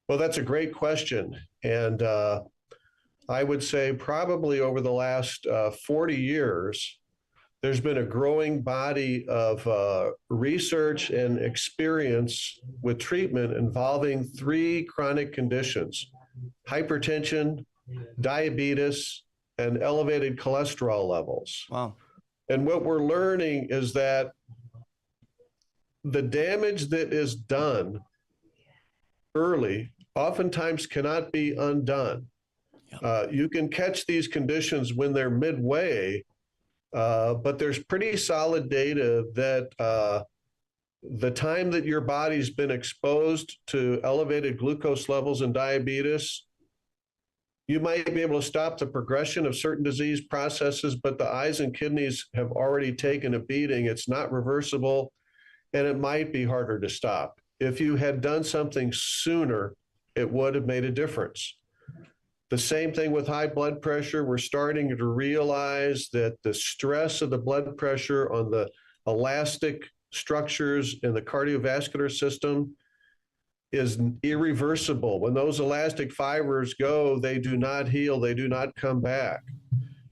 Well, that's a great question, and I would say probably over the last 40 years, there's been a growing body of research and experience with treatment involving three chronic conditions: hypertension, diabetes, and elevated cholesterol levels. Wow. And what we're learning is that the damage that is done early oftentimes cannot be undone. You can catch these conditions when they're midway, but there's pretty solid data that the time that your body's been exposed to elevated glucose levels and diabetes, you might be able to stop the progression of certain disease processes, but the eyes and kidneys have already taken a beating. It's not reversible, and it might be harder to stop. If you had done something sooner, it would have made a difference. The same thing with high blood pressure. We're starting to realize that the stress of the blood pressure on the elastic structures in the cardiovascular system is irreversible. When those elastic fibers go, they do not heal, they do not come back.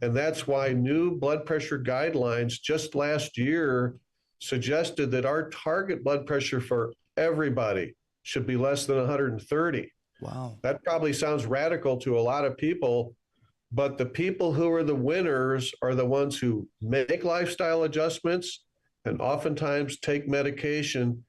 And that's why new blood pressure guidelines just last year suggested that our target blood pressure for everybody should be less than 130. Wow. That probably sounds radical to a lot of people, but the people who are the winners are the ones who make lifestyle adjustments and oftentimes take medication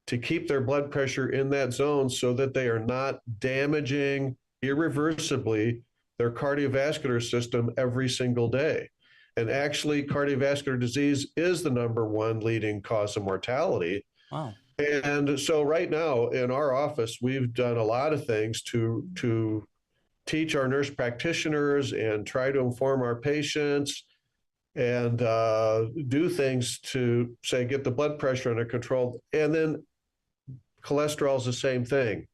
to keep their blood pressure in that zone so that they are not damaging irreversibly their cardiovascular system every single day. And actually, cardiovascular disease is the #1 leading cause of mortality. Wow. And so right now in our office, we've done a lot of things to teach our nurse practitioners and try to inform our patients and do things to, say, get the blood pressure under control. And then cholesterol is the same thing.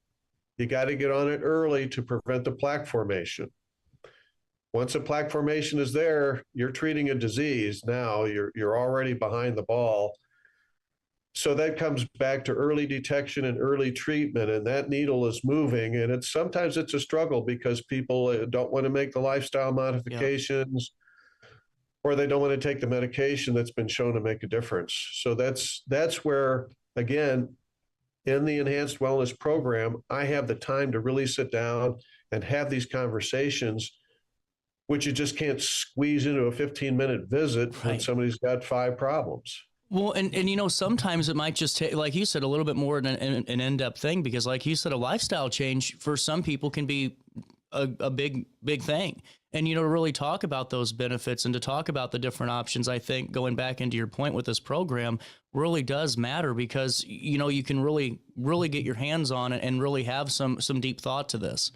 You got to get on it early to prevent the plaque formation. Once a plaque formation is there, you're treating a disease. Now you're already behind the ball. So that comes back to early detection and early treatment, and that needle is moving. And sometimes it's a struggle because people don't want to make the lifestyle modifications, or they don't want to take the medication that's been shown to make a difference. So that's where, again, in the Enhanced Wellness Program, I have the time to really sit down and have these conversations, which you just can't squeeze into a 15-minute visit when somebody's got 5 problems. Well, and sometimes it might just take, like you said, a little bit more than an in-depth thing, because like you said, a lifestyle change for some people can be a big thing. And, to really talk about those benefits and to talk about the different options, I think going back into your point with this program really does matter because, you can really, really get your hands on it and really have some deep thought to this.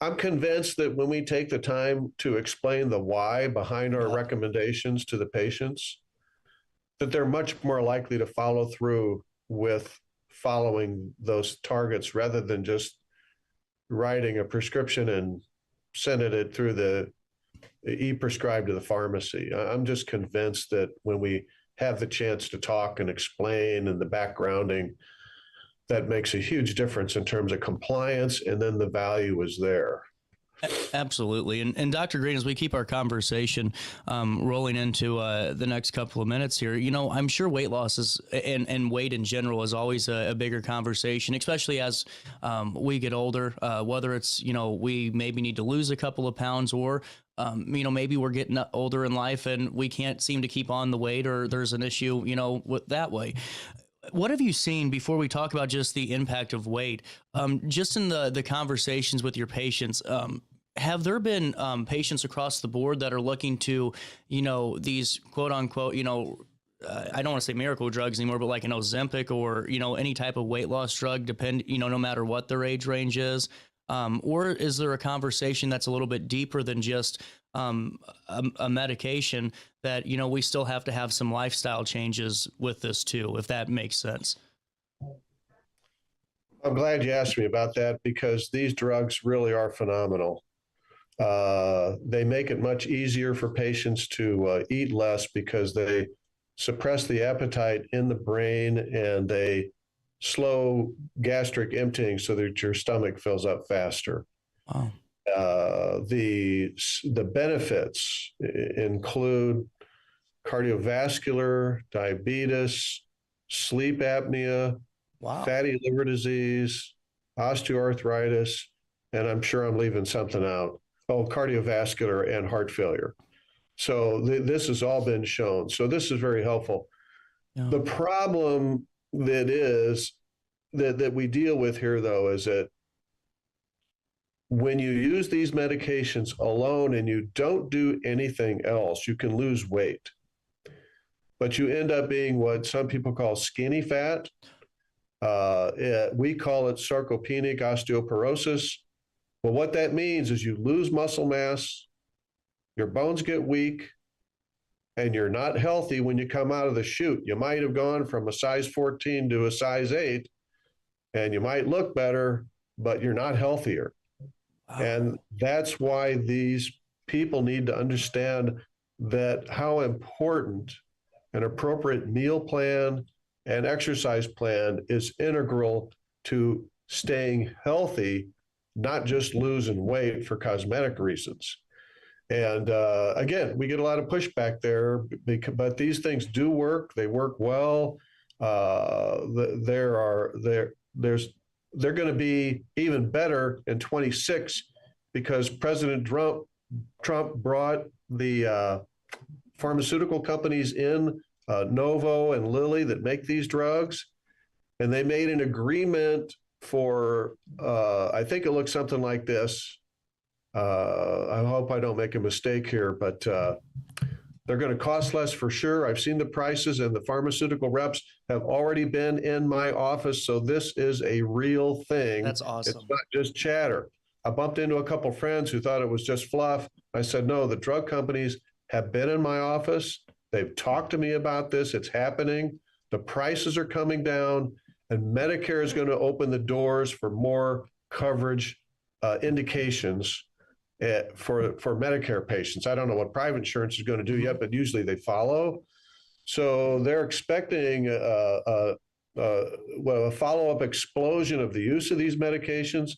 I'm convinced that when we take the time to explain the why behind our recommendations to the patients, that they're much more likely to follow through with following those targets rather than just writing a prescription and sending it through the e-prescribe to the pharmacy. I'm just convinced that when we have the chance to talk and explain and the backgrounding, that makes a huge difference in terms of compliance, and then the value is there. Absolutely. And Dr. Green, as we keep our conversation rolling into the next couple of minutes here, I'm sure weight loss is and weight in general is always a bigger conversation, especially as we get older, whether it's, we maybe need to lose a couple of pounds or, maybe we're getting older in life and we can't seem to keep on the weight or there's an issue, with that way. What have you seen before we talk about just the impact of weight, just in the conversations with your patients? Have there been patients across the board that are looking to, these quote unquote, I don't want to say miracle drugs anymore, but like an Ozempic or, any type of weight loss drug, no matter what their age range is? Or is there a conversation that's a little bit deeper than just a medication that, we still have to have some lifestyle changes with this too, if that makes sense? I'm glad you asked me about that because these drugs really are phenomenal. They make it much easier for patients to eat less because they suppress the appetite in the brain and they slow gastric emptying so that your stomach fills up faster. Wow. The benefits include cardiovascular, diabetes, sleep apnea, fatty liver disease, osteoarthritis, and I'm sure I'm leaving something out. Oh, cardiovascular and heart failure. So this has all been shown. So this is very helpful. Yeah. The problem that we deal with here, though, is that when you use these medications alone and you don't do anything else, you can lose weight. But you end up being what some people call skinny fat. We call it sarcopenic osteoporosis. Well, what that means is you lose muscle mass, your bones get weak, and you're not healthy when you come out of the chute. You might have gone from a size 14 to a size 8, and you might look better, but you're not healthier. Wow. And that's why these people need to understand that how important an appropriate meal plan and exercise plan is integral to staying healthy, not just losing weight for cosmetic reasons. And again, we get a lot of pushback there, but these things do work. They work well. They're going to be even better in 26 because President Trump brought the pharmaceutical companies in, Novo and Lilly, that make these drugs, and they made an agreement for, I think it looks something like this. I hope I don't make a mistake here, but they're going to cost less for sure. I've seen the prices, and the pharmaceutical reps have already been in my office. So this is a real thing. That's awesome. It's not just chatter. I bumped into a couple of friends who thought it was just fluff. I said, no, the drug companies have been in my office. They've talked to me about this. It's happening. The prices are coming down, and Medicare is going to open the doors for more coverage indications for Medicare patients. I don't know what private insurance is going to do yet, but usually they follow. So they're expecting a follow-up explosion of the use of these medications.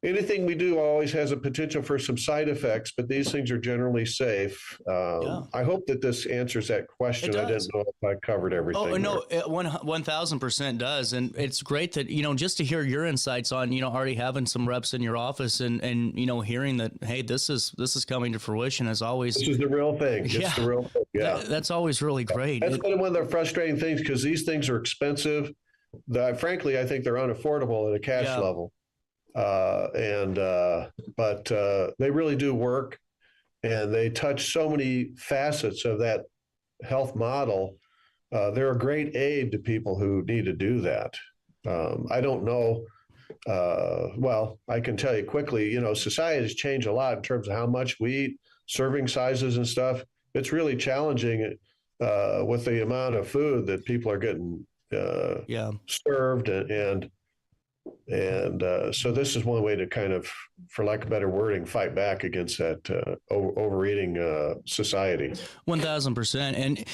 Anything we do always has a potential for some side effects, but these things are generally safe. I hope that this answers that question. I didn't know if I covered everything. Oh, no, 1,000% does. And it's great that, just to hear your insights on, already having some reps in your office and hearing that, hey, this is coming to fruition as always. This is the real thing. It's the real thing. Yeah. That's always really great. That's been one of the frustrating things because these things are expensive. Frankly, I think they're unaffordable at a cash level. But they really do work, and they touch so many facets of that health model. They're a great aid to people who need to do that. I don't know. Well, I can tell you quickly, society has changed a lot in terms of how much we eat, serving sizes and stuff. It's really challenging with the amount of food that people are getting served, and so this is one way to kind of, for lack of better wording, fight back against that overeating society. 1,000%. And,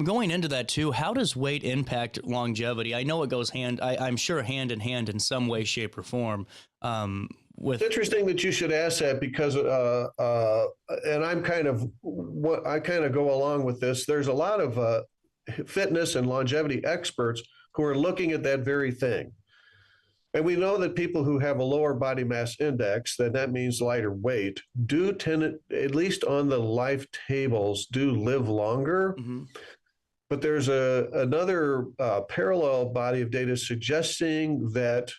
going into that too, how does weight impact longevity? I know it goes I'm sure hand in hand in some way, shape, or form. It's interesting that you should ask that, because, and I kind of go along with this. There's a lot of fitness and longevity experts who are looking at that very thing. And we know that people who have a lower body mass index, that means lighter weight, do tend, at least on the life tables, do live longer. Mm-hmm. But there's another parallel body of data suggesting that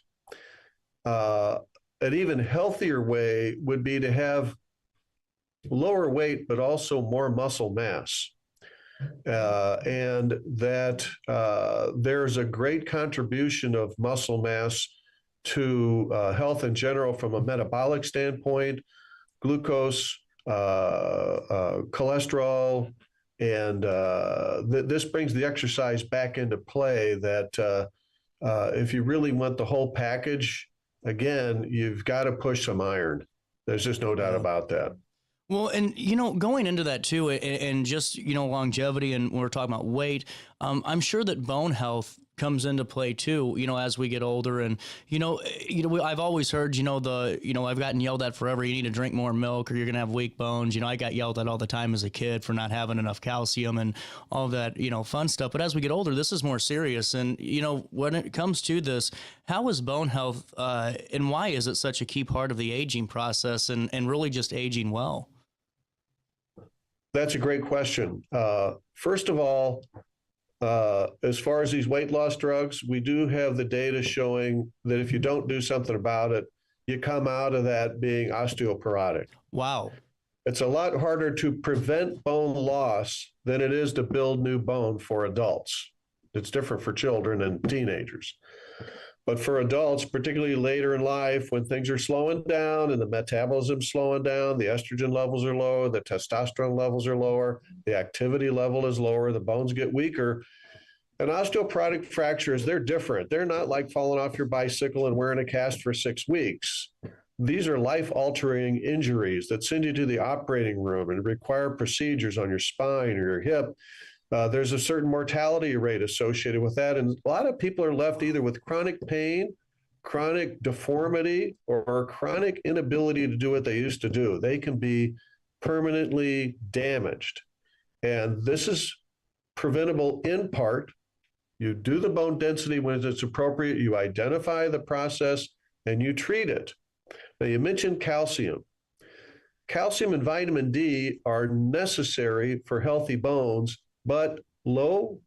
an even healthier way would be to have lower weight, but also more muscle mass. And that there's a great contribution of muscle mass to health in general from a metabolic standpoint, glucose, cholesterol, and this brings the exercise back into play, that if you really want the whole package, again, you've got to push some iron. There's just no doubt about that. Well, and, going into that too, and just, longevity, and we're talking about weight, I'm sure that bone health comes into play too, as we get older. And, I've always heard, I've gotten yelled at forever, you need to drink more milk or you're going to have weak bones. I got yelled at all the time as a kid for not having enough calcium and all that, fun stuff. But as we get older, this is more serious. And, when it comes to this, how is bone health and why is it such a key part of the aging process and really just aging well? That's a great question. First of all, as far as these weight loss drugs, we do have the data showing that if you don't do something about it, you come out of that being osteoporotic. Wow. It's a lot harder to prevent bone loss than it is to build new bone for adults. It's different for children and teenagers. But for adults, particularly later in life, when things are slowing down and the metabolism's slowing down, the estrogen levels are lower, the testosterone levels are lower, the activity level is lower, the bones get weaker. And osteoporotic fractures, they're different. They're not like falling off your bicycle and wearing a cast for 6 weeks. These are life-altering injuries that send you to the operating room and require procedures on your spine or your hip. There's a certain mortality rate associated with that. And a lot of people are left either with chronic pain, chronic deformity, or chronic inability to do what they used to do. They can be permanently damaged. And this is preventable in part. You do the bone density when it's appropriate, you identify the process, and you treat it. Now, you mentioned calcium. Calcium and vitamin D are necessary for healthy bones, but low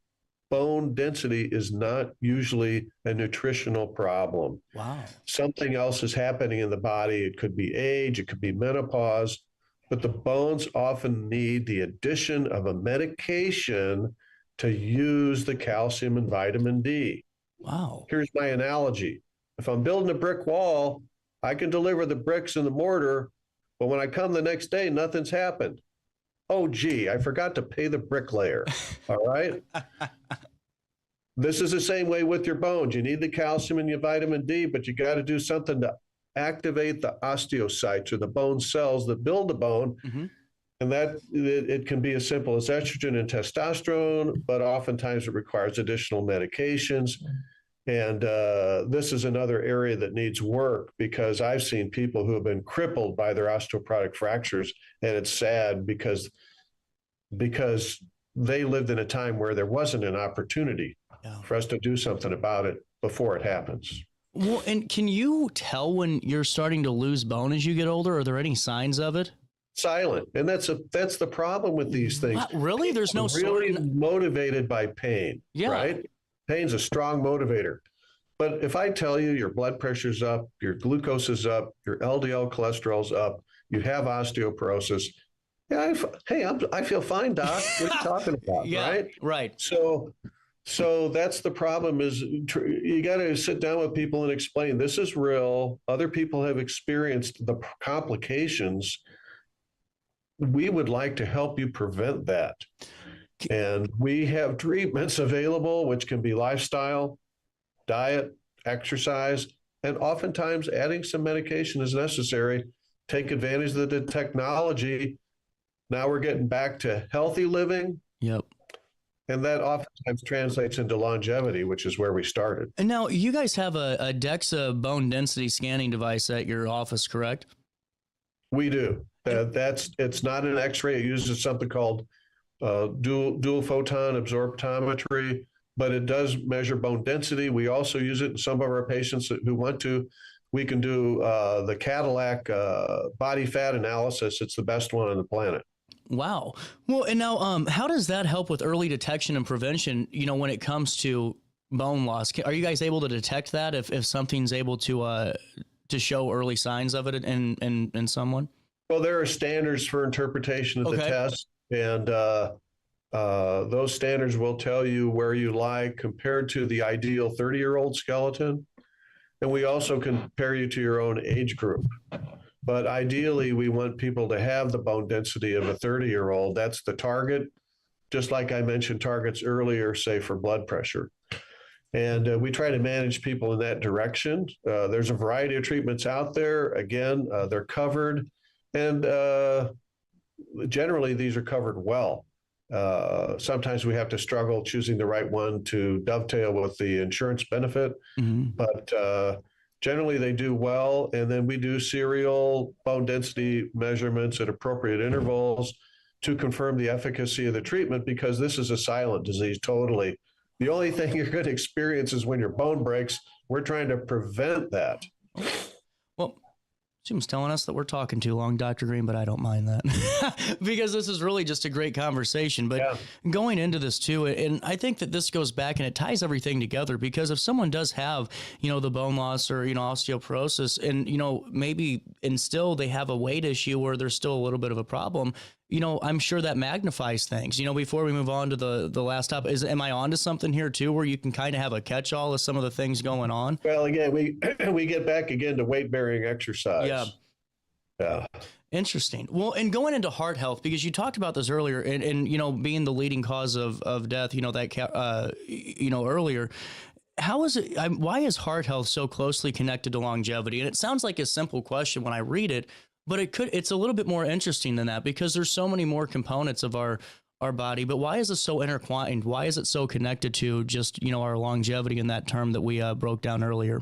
bone density is not usually a nutritional problem. Wow. Something else is happening in the body. It could be age, it could be menopause, but the bones often need the addition of a medication to use the calcium and vitamin D. Wow. Here's my analogy. If I'm building a brick wall, I can deliver the bricks and the mortar, but when I come the next day, nothing's happened. Oh, gee, I forgot to pay the bricklayer. All right. This is the same way with your bones. You need the calcium and your vitamin D, but you got to do something to activate the osteocytes or the bone cells that build the bone. Mm-hmm. And that it can be as simple as estrogen and testosterone, but oftentimes it requires additional medications. And this is another area that needs work, because I've seen people who have been crippled by their osteoporotic fractures, and it's sad because they lived in a time where there wasn't an opportunity for us to do something about it before it happens. Well, and can you tell when you're starting to lose bone as you get older? Are there any signs of it? Silent. And that's the problem with these things. What? Really? There's no really motivated by pain, right? Pain's a strong motivator. But if I tell you your blood pressure's up, your glucose is up, your LDL cholesterol's up, you have osteoporosis, yeah, I feel fine, doc. What are you talking about, Yeah, right? right. So that's the problem is you got to sit down with people and explain this is real. Other people have experienced the complications. We would like to help you prevent that. And we have treatments available, which can be lifestyle, diet, exercise, and oftentimes adding some medication is necessary. Take advantage of the technology. Now we're getting back to healthy living. Yep. And that oftentimes translates into longevity, which is where we started. And now you guys have a DEXA bone density scanning device at your office, correct? We do. It's not an X-ray. It uses something called dual photon absorptometry, but it does measure bone density. We also use it in some of our patients who want to. We can do the Cadillac body fat analysis. It's the best one on the planet. Wow. Well, and now, how does that help with early detection and prevention, when it comes to bone loss? Are you guys able to detect that if something's able to show early signs of it in someone? Well, there are standards for interpretation of the test, and those standards will tell you where you lie compared to the ideal 30-year-old skeleton. And we also compare you to your own age group. But ideally, we want people to have the bone density of a 30-year-old. That's the target, just like I mentioned targets earlier, say for blood pressure. And we try to manage people in that direction. There's a variety of treatments out there. Again, they're covered. And generally, these are covered well. Sometimes we have to struggle choosing the right one to dovetail with the insurance benefit. Mm-hmm. But generally, they do well. And then we do serial bone density measurements at appropriate intervals to confirm the efficacy of the treatment, because this is a silent disease totally. The only thing you're going to experience is when your bone breaks. We're trying to prevent that. Well, Jim's telling us that we're talking too long, Dr. Green, but I don't mind that because this is really just a great conversation. But going into this too, and I think that this goes back and it ties everything together, because if someone does have, the bone loss or, osteoporosis and, maybe and still they have a weight issue or there's still a little bit of a problem, I'm sure that magnifies things. Before we move on to the last topic, am I onto something here too, where you can kind of have a catch-all of some of the things going on? Well, again, we get back again to weight-bearing exercise. Yeah. Interesting. Well, and going into heart health, because you talked about this earlier, and being the leading cause of death, earlier. How is it? Why is heart health so closely connected to longevity? And it sounds like a simple question when I read it, but it's a little bit more interesting than that, because there's so many more components of our body. But why is it so intertwined? Why is it so connected to just, our longevity in that term that we broke down earlier?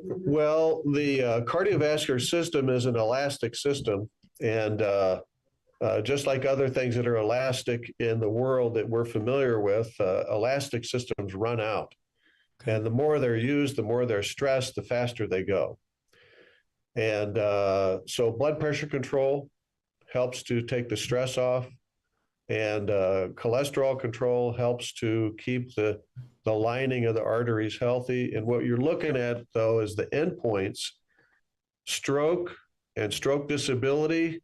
Well, the cardiovascular system is an elastic system. And just like other things that are elastic in the world that we're familiar with, elastic systems run out. Okay. And the more they're used, the more they're stressed, the faster they go. And so blood pressure control helps to take the stress off, and cholesterol control helps to keep the lining of the arteries healthy. And what you're looking at, though, is the endpoints: stroke and stroke disability,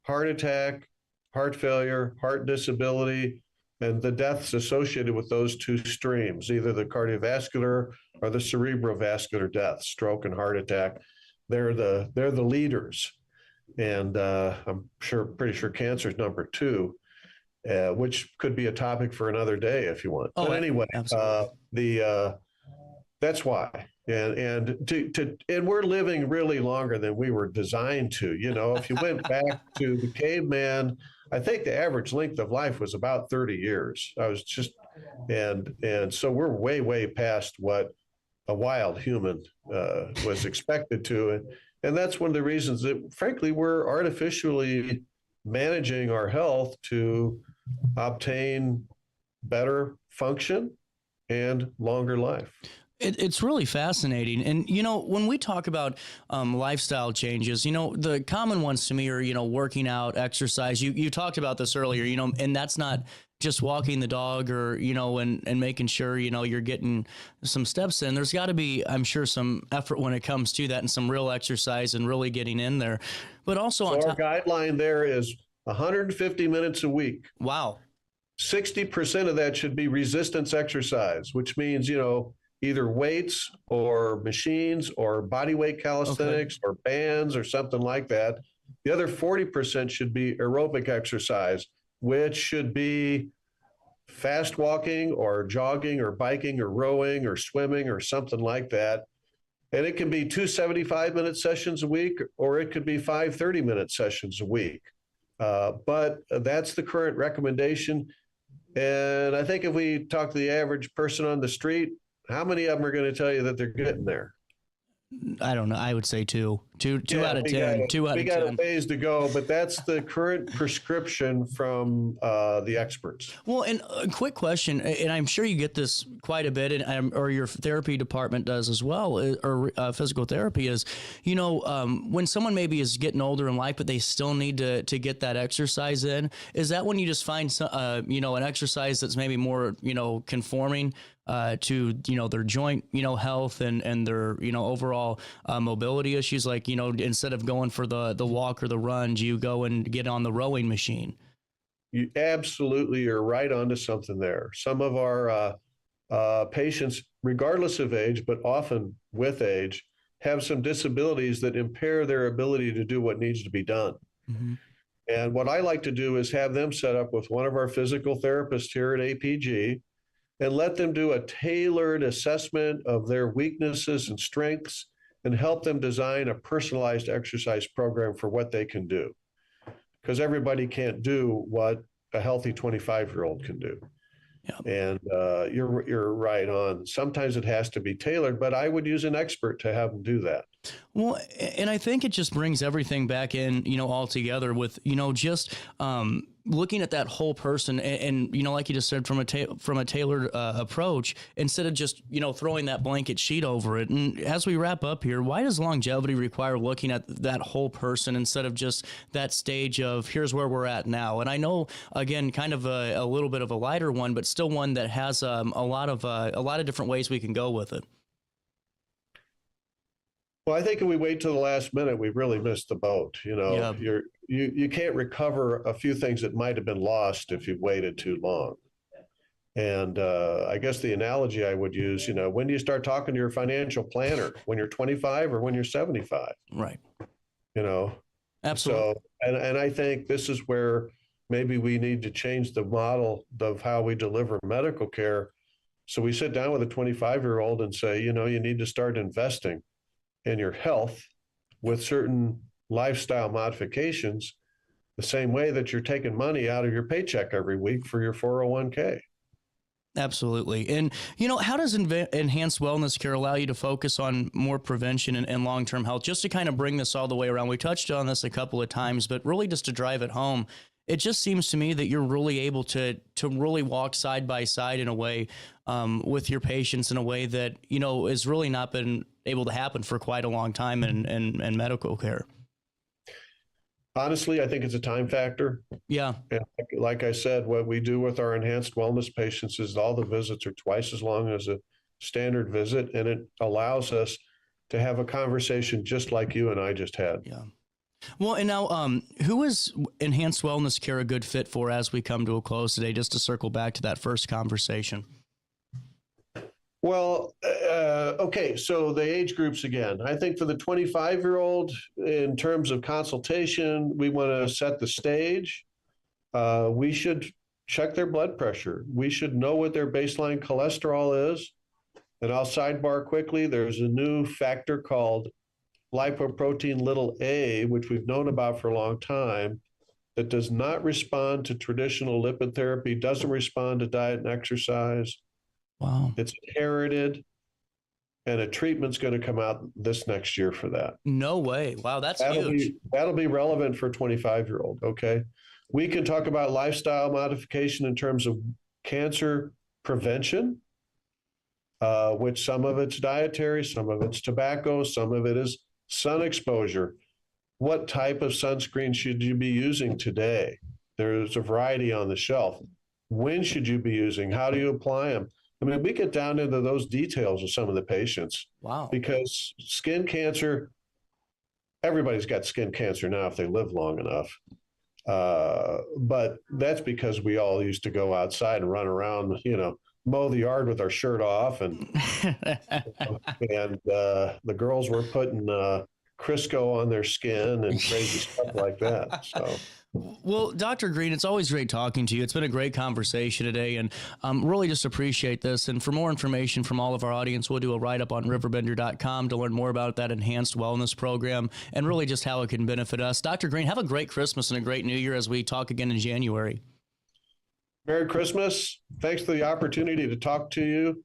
heart attack, heart failure, heart disability, and the deaths associated with those two streams, either the cardiovascular or the cerebrovascular deaths, stroke and heart attack. They're the leaders, and I'm pretty sure cancer is number 2, which could be a topic for another day if you want. Oh, but anyway, that's why, and we're living really longer than we were designed to. If you went back to the caveman, I think the average length of life was about 30 years. And so we're way past what a wild human was expected to. And that's one of the reasons that, frankly, we're artificially managing our health to obtain better function and longer life. It's really fascinating. And, when we talk about lifestyle changes, the common ones to me are, working out, exercise. You talked about this earlier, and that's not just walking the dog or, and making sure, you're getting some steps in. There's got to be, I'm sure, some effort when it comes to that and some real exercise and really getting in there. But also so our guideline there is 150 minutes a week. Wow. 60% of that should be resistance exercise, which means, either weights or machines or body weight calisthenics or bands or something like that. The other 40% should be aerobic exercise, which should be fast walking or jogging or biking or rowing or swimming or something like that. And it can be 2 75-minute sessions a week, or it could be 5 30-minute sessions a week. But that's the current recommendation. And I think if we talk to the average person on the street, how many of them are going to tell you that they're getting there? I don't know. I would say two out of 10. We got a ways to go, but that's the current prescription from the experts. Well, and a quick question, and I'm sure you get this quite a bit, or your therapy department does as well, or physical therapy is, when someone maybe is getting older in life, but they still need to get that exercise in, is that when you just find, an exercise that's maybe more, conforming to their joint health and their overall mobility issues, like instead of going for the walk or the run, you go and get on the rowing machine? You absolutely are right onto something there. Some of our patients, regardless of age, but often with age, have some disabilities that impair their ability to do what needs to be done. Mm-hmm. And what I like to do is have them set up with one of our physical therapists here at APG and let them do a tailored assessment of their weaknesses and strengths and help them design a personalized exercise program for what they can do. Because everybody can't do what a healthy 25-year-old can do. Yep. And you're right on. Sometimes it has to be tailored, but I would use an expert to have them do that. Well, and I think it just brings everything back in, all together with, just looking at that whole person and like you just said, from a tailored approach, instead of just, throwing that blanket sheet over it. And as we wrap up here, why does longevity require looking at that whole person instead of just that stage of here's where we're at now? And I know, again, kind of a little bit of a lighter one, but still one that has a lot of different ways we can go with it. Well, I think if we wait till the last minute, we really missed the boat. Yeah. You can't recover a few things that might have been lost if you waited too long. And I guess the analogy I would use, when do you start talking to your financial planner? When you're 25 or when you're 75? Right. So, Absolutely. and I think this is where maybe we need to change the model of how we deliver medical care. So we sit down with a 25-year-old and say, you need to start investing in your health with certain lifestyle modifications, the same way that you're taking money out of your paycheck every week for your 401k. Absolutely. And, how does enhanced wellness care allow you to focus on more prevention and long-term health? Just to kind of bring this all the way around, we touched on this a couple of times, but really just to drive it home, it just seems to me that you're really able to really walk side by side in a way with your patients in a way that, has really not been able to happen for quite a long time in medical care. Honestly, I think it's a time factor. Yeah. And like I said, what we do with our enhanced wellness patients is all the visits are twice as long as a standard visit, and it allows us to have a conversation just like you and I just had. Yeah. Well, and now, who is enhanced wellness care a good fit for as we come to a close today, just to circle back to that first conversation? Well, okay, so the age groups again. I think for the 25-year-old, in terms of consultation, we want to set the stage. We should check their blood pressure. We should know what their baseline cholesterol is. And I'll sidebar quickly. There's a new factor called lipoprotein little a, which we've known about for a long time, that does not respond to traditional lipid therapy, doesn't respond to diet and exercise. Wow. It's inherited, and a treatment's going to come out this next year for that. No way. Wow, that's huge. That'll be relevant for a 25-year-old, okay? We can talk about lifestyle modification in terms of cancer prevention. which some of it's dietary, some of it's tobacco, some of it is sun exposure. What type of sunscreen should you be using today? There's a variety on the shelf. When should you be using? How do you apply them? I mean, we get down into those details with some of the patients. Wow. Because skin cancer, everybody's got skin cancer now if they live long enough. But that's because we all used to go outside and run around, mow the yard with our shirt off, and the girls were putting Crisco on their skin and crazy stuff like that. So. Well, Dr. Green, it's always great talking to you. It's been a great conversation today, and really just appreciate this. And for more information from all of our audience, we'll do a write-up on RiverBender.com to learn more about that enhanced wellness program and really just how it can benefit us. Dr. Green, have a great Christmas and a great New Year as we talk again in January. Merry Christmas. Thanks for the opportunity to talk to you.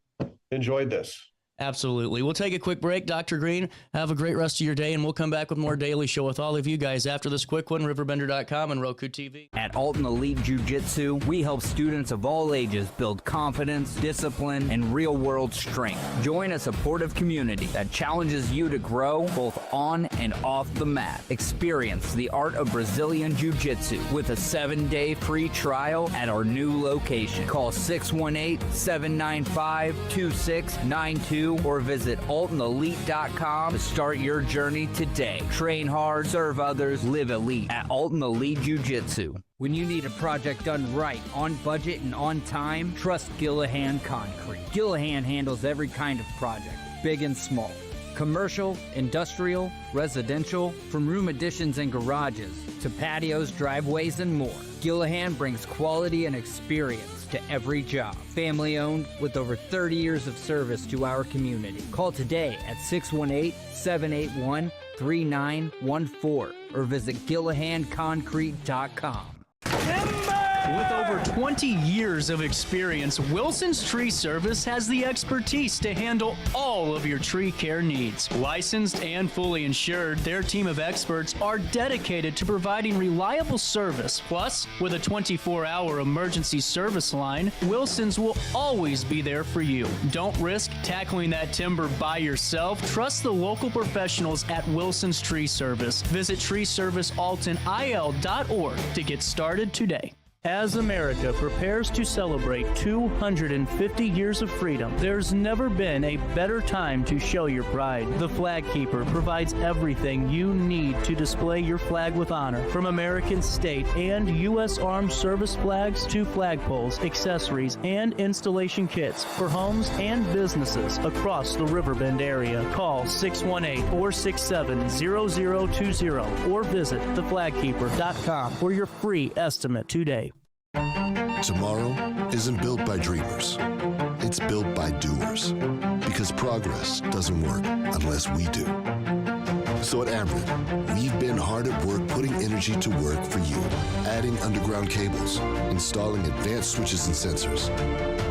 Enjoyed this. Absolutely. We'll take a quick break. Dr. Green, have a great rest of your day, and we'll come back with more Daily Show with all of you guys after this quick one, RiverBender.com and Roku TV. At Alton Elite Jiu-Jitsu, we help students of all ages build confidence, discipline, and real-world strength. Join a supportive community that challenges you to grow both on and off the mat. Experience the art of Brazilian Jiu-Jitsu with a 7-day free trial at our new location. Call 618-795-2692 or visit altonelite.com to start your journey today. Train hard, serve others, live elite at Alton Elite Jiu-Jitsu. When you need a project done right, on budget, and on time, trust Gillahan Concrete. Gillahan handles every kind of project, big and small. Commercial, industrial, residential, from room additions and garages to patios, driveways, and more. Gillahan brings quality and experience to every job. Family owned with over 30 years of service to our community. Call today at 618-781-3914 or visit GillahanConcrete.com. With over 20 years of experience, Wilson's Tree Service has the expertise to handle all of your tree care needs. Licensed and fully insured, their team of experts are dedicated to providing reliable service. Plus, with a 24-hour emergency service line, Wilson's will always be there for you. Don't risk tackling that timber by yourself. Trust the local professionals at Wilson's Tree Service. Visit treeservicealtonil.org to get started today. As America prepares to celebrate 250 years of freedom, there's never been a better time to show your pride. The Flag Keeper provides everything you need to display your flag with honor, from American state and U.S. Armed Service flags to flagpoles, accessories, and installation kits for homes and businesses across the Riverbend area. Call 618-467-0020 or visit theflagkeeper.com for your free estimate today. Tomorrow isn't built by dreamers. It's built by doers. Because progress doesn't work unless we do. So at Ameren, we've been hard at work putting energy to work for you. Adding underground cables, installing advanced switches and sensors,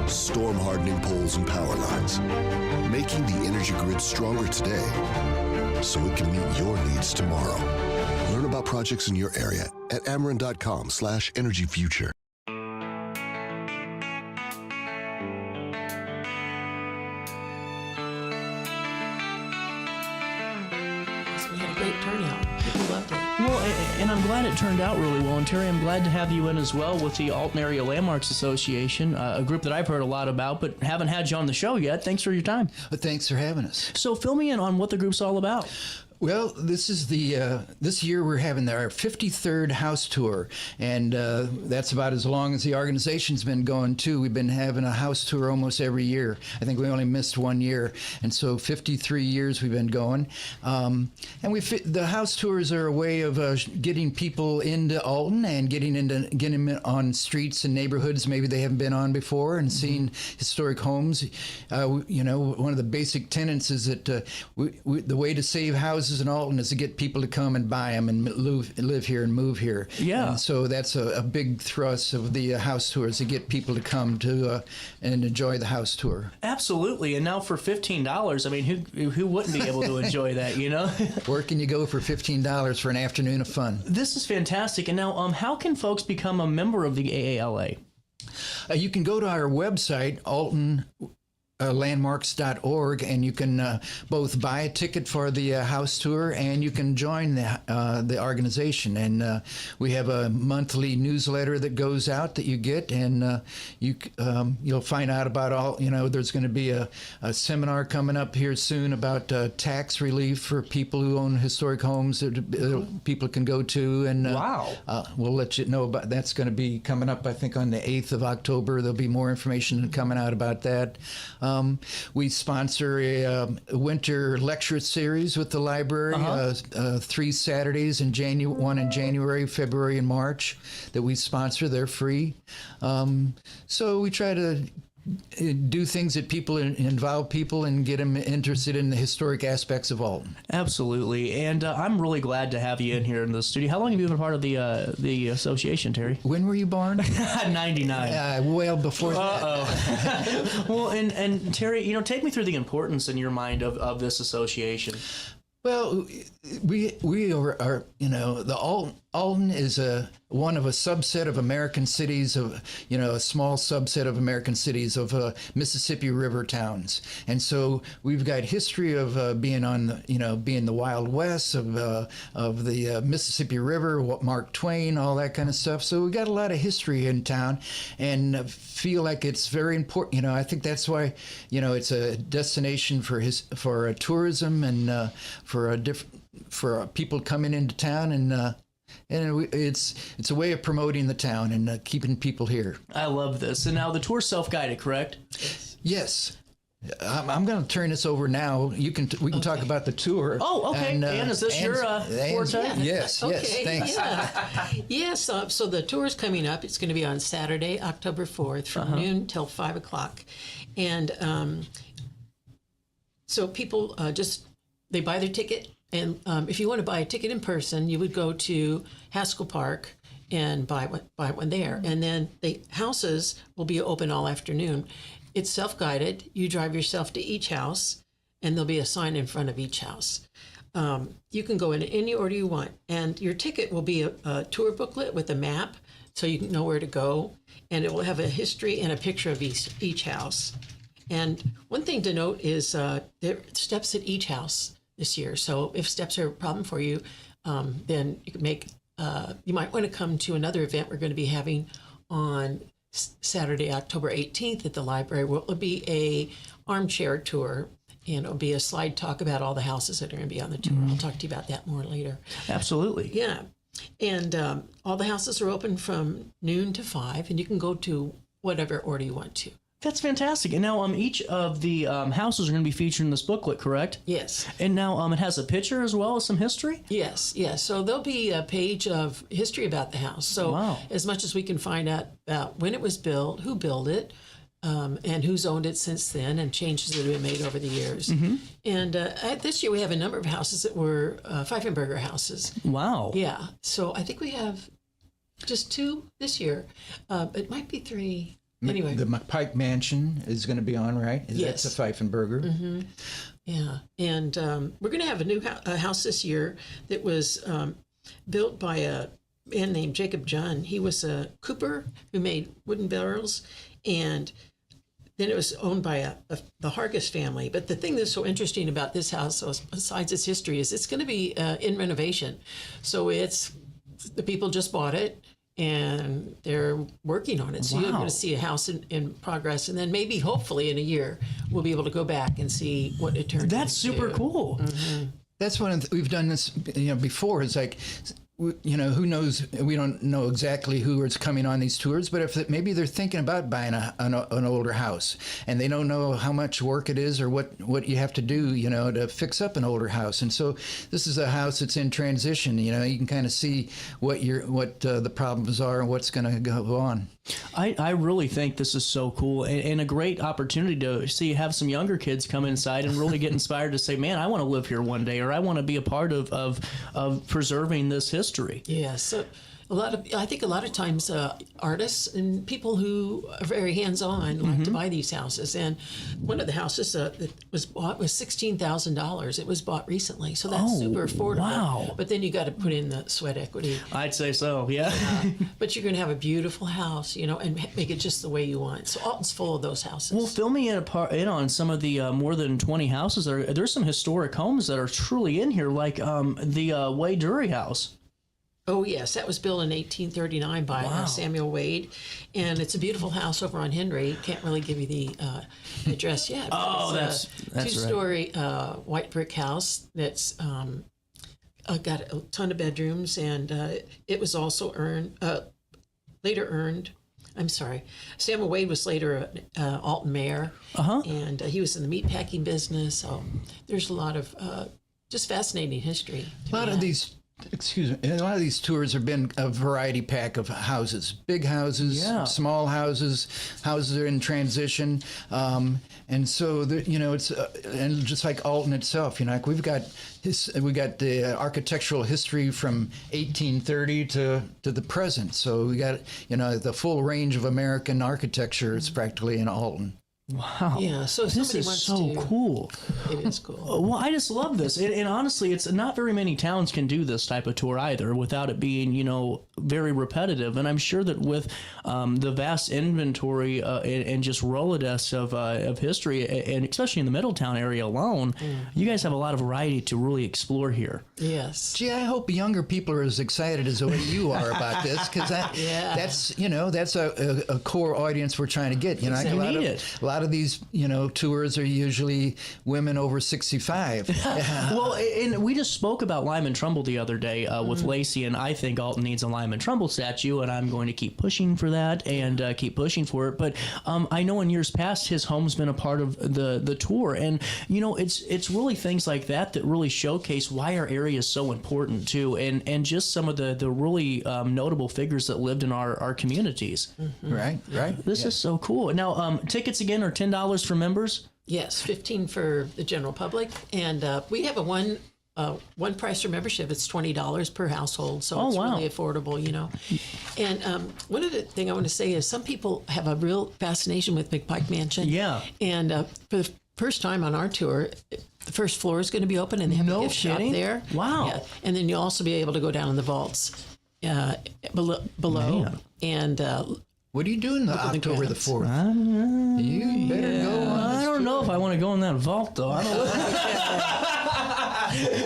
storm hardening poles and power lines, making the energy grid stronger today so it can meet your needs tomorrow. Learn about projects in your area at Ameren.com/energyfuture. Well, and I'm glad it turned out really well. And Terry, I'm glad to have you in as well with the Alton Area Landmarks Association, a group that I've heard a lot about, but haven't had you on the show yet. Thanks for your time. Thanks for having us. So fill me in on what the group's all about. Well, this is this year we're having our 53rd house tour, and that's about as long as the organization's been going too. We've been having a house tour almost every year. I think we only missed 1 year, and so 53 years we've been going. And the house tours are a way of getting people into Alton and getting them on streets and neighborhoods maybe they haven't been on before, and seeing historic homes. One of the basic tenets is that the way to save houses in Alton is to get people to come and buy them and live here and move here. Yeah. And so that's a big thrust of the house tours, to get people to come to and enjoy the house tour. Absolutely. And now for $15, I mean, who wouldn't be able to enjoy that, you know? Where can you go for $15 for an afternoon of fun? This is fantastic. And now, how can folks become a member of the AALA? You can go to our website, landmarks.org, and you can both buy a ticket for the house tour, and you can join the organization. And we have a monthly newsletter that goes out that you get, and you'll find out about all. There's going to be a seminar coming up here soon about tax relief for people who own historic homes that people can go to. And wow, we'll let you know about that's going to be coming up. I think on the 8th of October. There'll be more information coming out about that. We sponsor a winter lecture series with the library, 3 Saturdays in one in January, February, and March that we sponsor. They're free. So we try to do things that people involve people and get them interested in the historic aspects of Alton. Absolutely, and I'm really glad to have you in here in the studio. How long have you been a part of the association, Terry? When were you born? 99. Well, before that. Uh-oh. Well, and Terry, take me through the importance in your mind of this association. Well, we are the Alton is one of a subset of American cities of, a small subset of American cities of Mississippi River towns. And so we've got history of being on, being the Wild West of the Mississippi River, Mark Twain, all that kind of stuff. So we got a lot of history in town, and feel like it's very important. I think that's why, it's a destination for tourism and for people coming into town, and it's a way of promoting the town and keeping people here. I love this. And now the tour's self-guided, correct? Yes. I'm going to turn this over now. We can talk about the tour. Oh, okay. And is this your forte? Yes. Okay, yes. Thanks. Yeah. Yes. So the tour is coming up. It's going to be on Saturday, October 4th, from noon till 5 o'clock, and so people they buy their ticket. And if you want to buy a ticket in person, you would go to Haskell Park and buy one there. And then the houses will be open all afternoon. It's self-guided. You drive yourself to each house, and there'll be a sign in front of each house. You can go in any order you want. And your ticket will be a tour booklet with a map, so you can know where to go. And it will have a history and a picture of each house. And one thing to note is there are steps at each house this year. So if steps are a problem for you, then you can you might want to come to another event we're going to be having on Saturday, October 18th at the library. It'll be a armchair tour, and it'll be a slide talk about all the houses that are going to be on the tour. I'll talk to you about that more later. Absolutely. Yeah. And all the houses are open from noon to 5, and you can go to whatever order you want to. That's fantastic. And now each of the houses are going to be featured in this booklet, correct? Yes. And now it has a picture as well as some history? Yes. So there'll be a page of history about the house. So as much as we can find out about when it was built, who built it, and who's owned it since then, and changes that have been made over the years. Mm-hmm. And this year we have a number of houses that were Pfeifenberger houses. Wow. Yeah. So I think we have just 2 this year. It might be 3. Anyway, the McPike Mansion is going to be on, right? Yes. That's a Pfeifenberger. Mm-hmm. Yeah, and we're going to have a new house this year that was built by a man named Jacob John. He was a cooper who made wooden barrels, and then it was owned by the Hargis family. But the thing that's so interesting about this house, besides its history, is it's going to be in renovation. So the people just bought it, and they're working on it. So you're going to see a house in progress, and then maybe, hopefully, in a year, we'll be able to go back and see what it turned into. That's super cool. Mm-hmm. That's we've done this, before. It's like, who knows? We don't know exactly who is coming on these tours, but if maybe they're thinking about buying an older house, and they don't know how much work it is or what you have to do, to fix up an older house. And so this is a house that's in transition. You can kind of see what the problems are and what's going to go on. I really think this is so cool, and a great opportunity to have some younger kids come inside and really get inspired to say, man, I want to live here one day, or I want to be a part of preserving this history. Yeah, so I think a lot of times artists and people who are very hands-on like to buy these houses. And one of the houses that was bought was $16,000. It was bought recently, so that's super affordable. Wow. But then you got to put in the sweat equity. I'd say so, yeah. But you're going to have a beautiful house, and make it just the way you want. So Alton's full of those houses. Well, fill me in on some of the more than 20 houses. There's some historic homes that are truly in here, like the Wade Drury house. Oh, yes. That was built in 1839 by Samuel Wade. And it's a beautiful house over on Henry. Can't really give you the address yet. That's two-story white brick house that's got a ton of bedrooms. And it was also later earned. I'm sorry. Samuel Wade was later Alton mayor. And he was in the meatpacking business. So there's a lot of just fascinating history. A lot of these tours have been a variety pack of houses, big houses, small houses, houses that are in transition. And so, it's and just like Alton itself, like we got the architectural history from 1830 to the present. So we got, the full range of American architecture is practically in Alton. Wow. Yeah, so this is so cool. It is cool. Well, I just love this. And honestly, it's not very many towns can do this type of tour either without it being, very repetitive. And I'm sure that with the vast inventory and just Rolodex of history, and especially in the Middletown area alone, you guys have a lot of variety to really explore here. Yes. Gee, I hope younger people are as excited as the way you are about this, because that's a core audience we're trying to get. A lot of these, tours are usually women over 65. Well, and we just spoke about Lyman Trumbull the other day with Lacey, and I think Alton needs a Lyman Trumbull statue, and I'm going to keep pushing for that and keep pushing for it. But I know in years past, his home's been a part of the tour, and it's really things like that really showcase why our area is so important too, and just some of the really notable figures that lived in our communities. Right. This is so cool. Now, tickets again are $10 for members. Yes, $15 for the general public, and we have a one price for membership. It's $20 per household, so it's really affordable, And one of the things I want to say is some people have a real fascination with McPike Mansion. Yeah. And for the first time on our tour, the first floor is going to be open, and they have a gift shop there. Wow. Yeah. And then you'll also be able to go down in the vaults below. Man. And what are you doing October the 4th? You better go on. I don't know if I want to go in that vault, though. I don't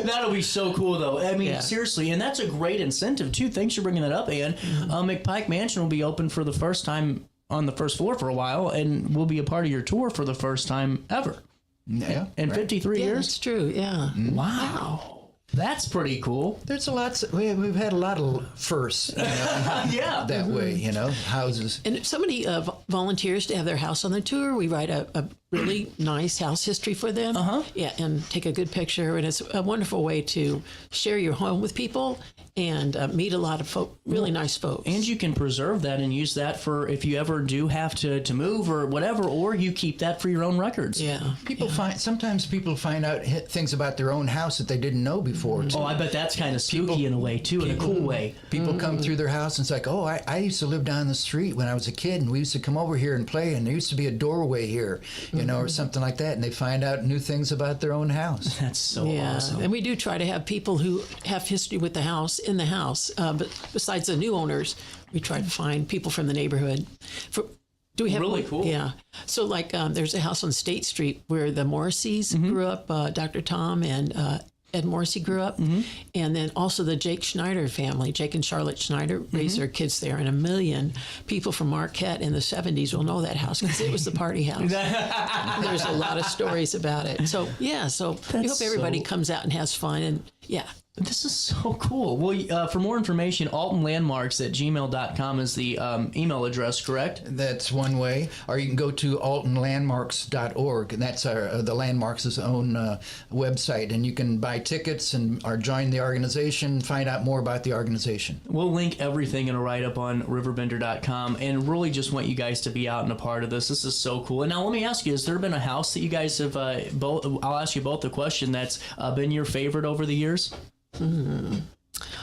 That'll be so cool, though. I mean, seriously, and that's a great incentive, too. Thanks for bringing that up, Ann. McPike Mansion will be open for the first time on the first floor for a while, and will be a part of your tour for the first time ever. Yeah. In 53 years? That's true, yeah. Wow. That's pretty cool. There's we've had a lot of firsts, that way, houses. And if somebody volunteers to have their house on the tour, we write a really nice house history for them. Yeah, and take a good picture. And it's a wonderful way to share your home with people and meet a lot of really nice folks. And you can preserve that and use that for if you ever do have to move or whatever, or you keep that for your own records. Yeah. Sometimes people find out things about their own house that they didn't know before. Oh, I bet that's kind of spooky in a way, too, in a cool way. People come through their house and it's like, oh, I used to live down the street when I was a kid, and we used to come over here and play, and there used to be a doorway here, or something like that, and they find out new things about their own house. That's so awesome. And we do try to have people who have history with the house in the house, but besides the new owners, we try to find people from the neighborhood. Do we have really cool? Yeah. So there's a house on State Street where the Morrisseys grew up, Dr. Tom and Ed Morrissey grew up, and then also the Jake Schneider family. Jake and Charlotte Schneider raised their kids there, and 1 million people from Marquette in the 70s will know that house because it was the party house. There's a lot of stories about it. So we hope everybody comes out and has fun, and This is so cool. Well, for more information, altonlandmarks@gmail.com is the email address, correct? That's one way. Or you can go to altonlandmarks.org, and that's the Landmarks' own website. And you can buy tickets or join the organization, find out more about the organization. We'll link everything in a write-up on RiverBender.com, and really just want you guys to be out and a part of this. This is so cool. And now let me ask you, has there been a house that you guys have, I'll ask you both the question, that's been your favorite over the years?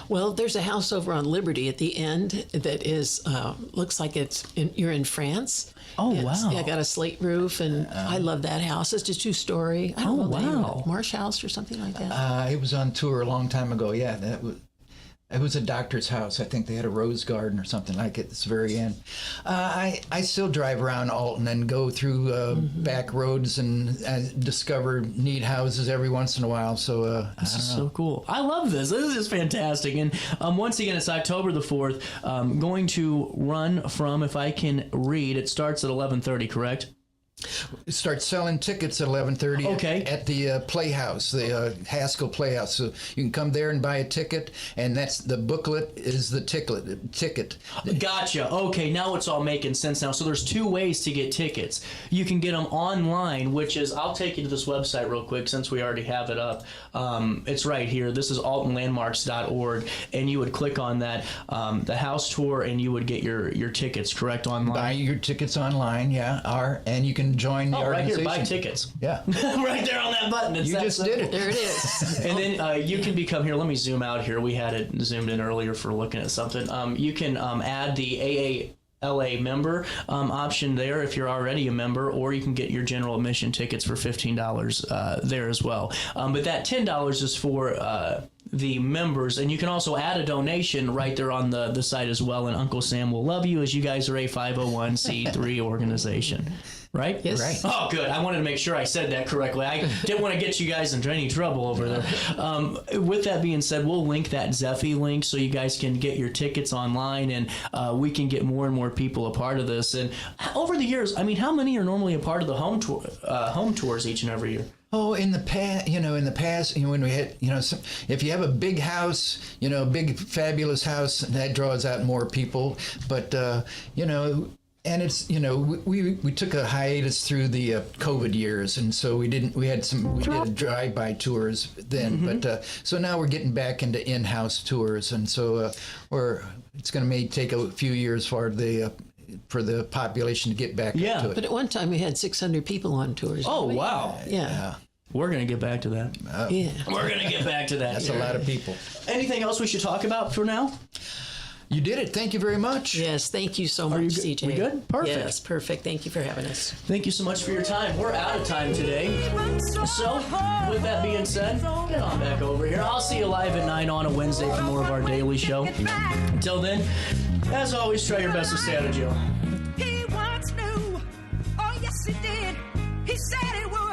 Well, there's a house over on Liberty at the end that is looks like you're in France. Oh, wow. Yeah, got a slate roof, and I love that house. It's just 2-story. I don't know the name of it. Marsh House or something like that. It was on tour a long time ago. Yeah, it was a doctor's house. I think they had a rose garden or something like it at the very end. I still drive around Alton and go through back roads and discover neat houses every once in a while. So this is so cool. I love this. This is fantastic. And once again, it's October the 4th. Going to run from, if I can read, it starts at 11:30, correct? Start selling tickets at 11:30 at the Playhouse, the Haskell Playhouse. So you can come there and buy a ticket, and that's the booklet is the ticket. Gotcha. Okay, now it's all making sense now. So there's 2 ways to get tickets. You can get them online, which is, I'll take you to this website real quick since we already have it up. It's right here. This is altonlandmarks.org, and you would click on that, the house tour, and you would get your tickets, correct, online? Buy your tickets online, and you can join the organization. Right here, buy tickets. Yeah. Right there on that button. You just did it. There it is. And then you can become, here, let me zoom out here. We had it zoomed in earlier for looking at something. You can add the AALA member option there if you're already a member, or you can get your general admission tickets for $15 there as well. But that $10 is for the members, and you can also add a donation right there on the site as well, and Uncle Sam will love you, as you guys are a 501c3 organization. Right? Yes. Right. Oh, good. I wanted to make sure I said that correctly. I didn't want to get you guys into any trouble over there. With that being said, we'll link that Zeffy link so you guys can get your tickets online, and we can get more and more people a part of this. And over the years, I mean, how many are normally a part of the home tours each and every year? Oh, in the past, when we had, if you have a big house, big fabulous house, that draws out more people. But and it's, we took a hiatus through the COVID years, and so we did drive-by tours then. But so now we're getting back into in-house tours, and so it's going to may take a few years for the population to get back up to it. But at one time we had 600 people on tours. Oh, wow. Yeah. We're going to get back to that. Yeah. We're going to get back to that. That's a lot of people. Anything else we should talk about for now? You did it. Thank you very much. Yes, thank you so much, CJ. We good? Perfect. Yes, perfect. Thank you for having us. Thank you so much for your time. We're out of time today. So, with that being said, get on back over here. I'll see you live at 9 on a Wednesday for more of our daily show. Until then, as always, try your best to stay out of jail. He once knew, oh yes he did. He said it would.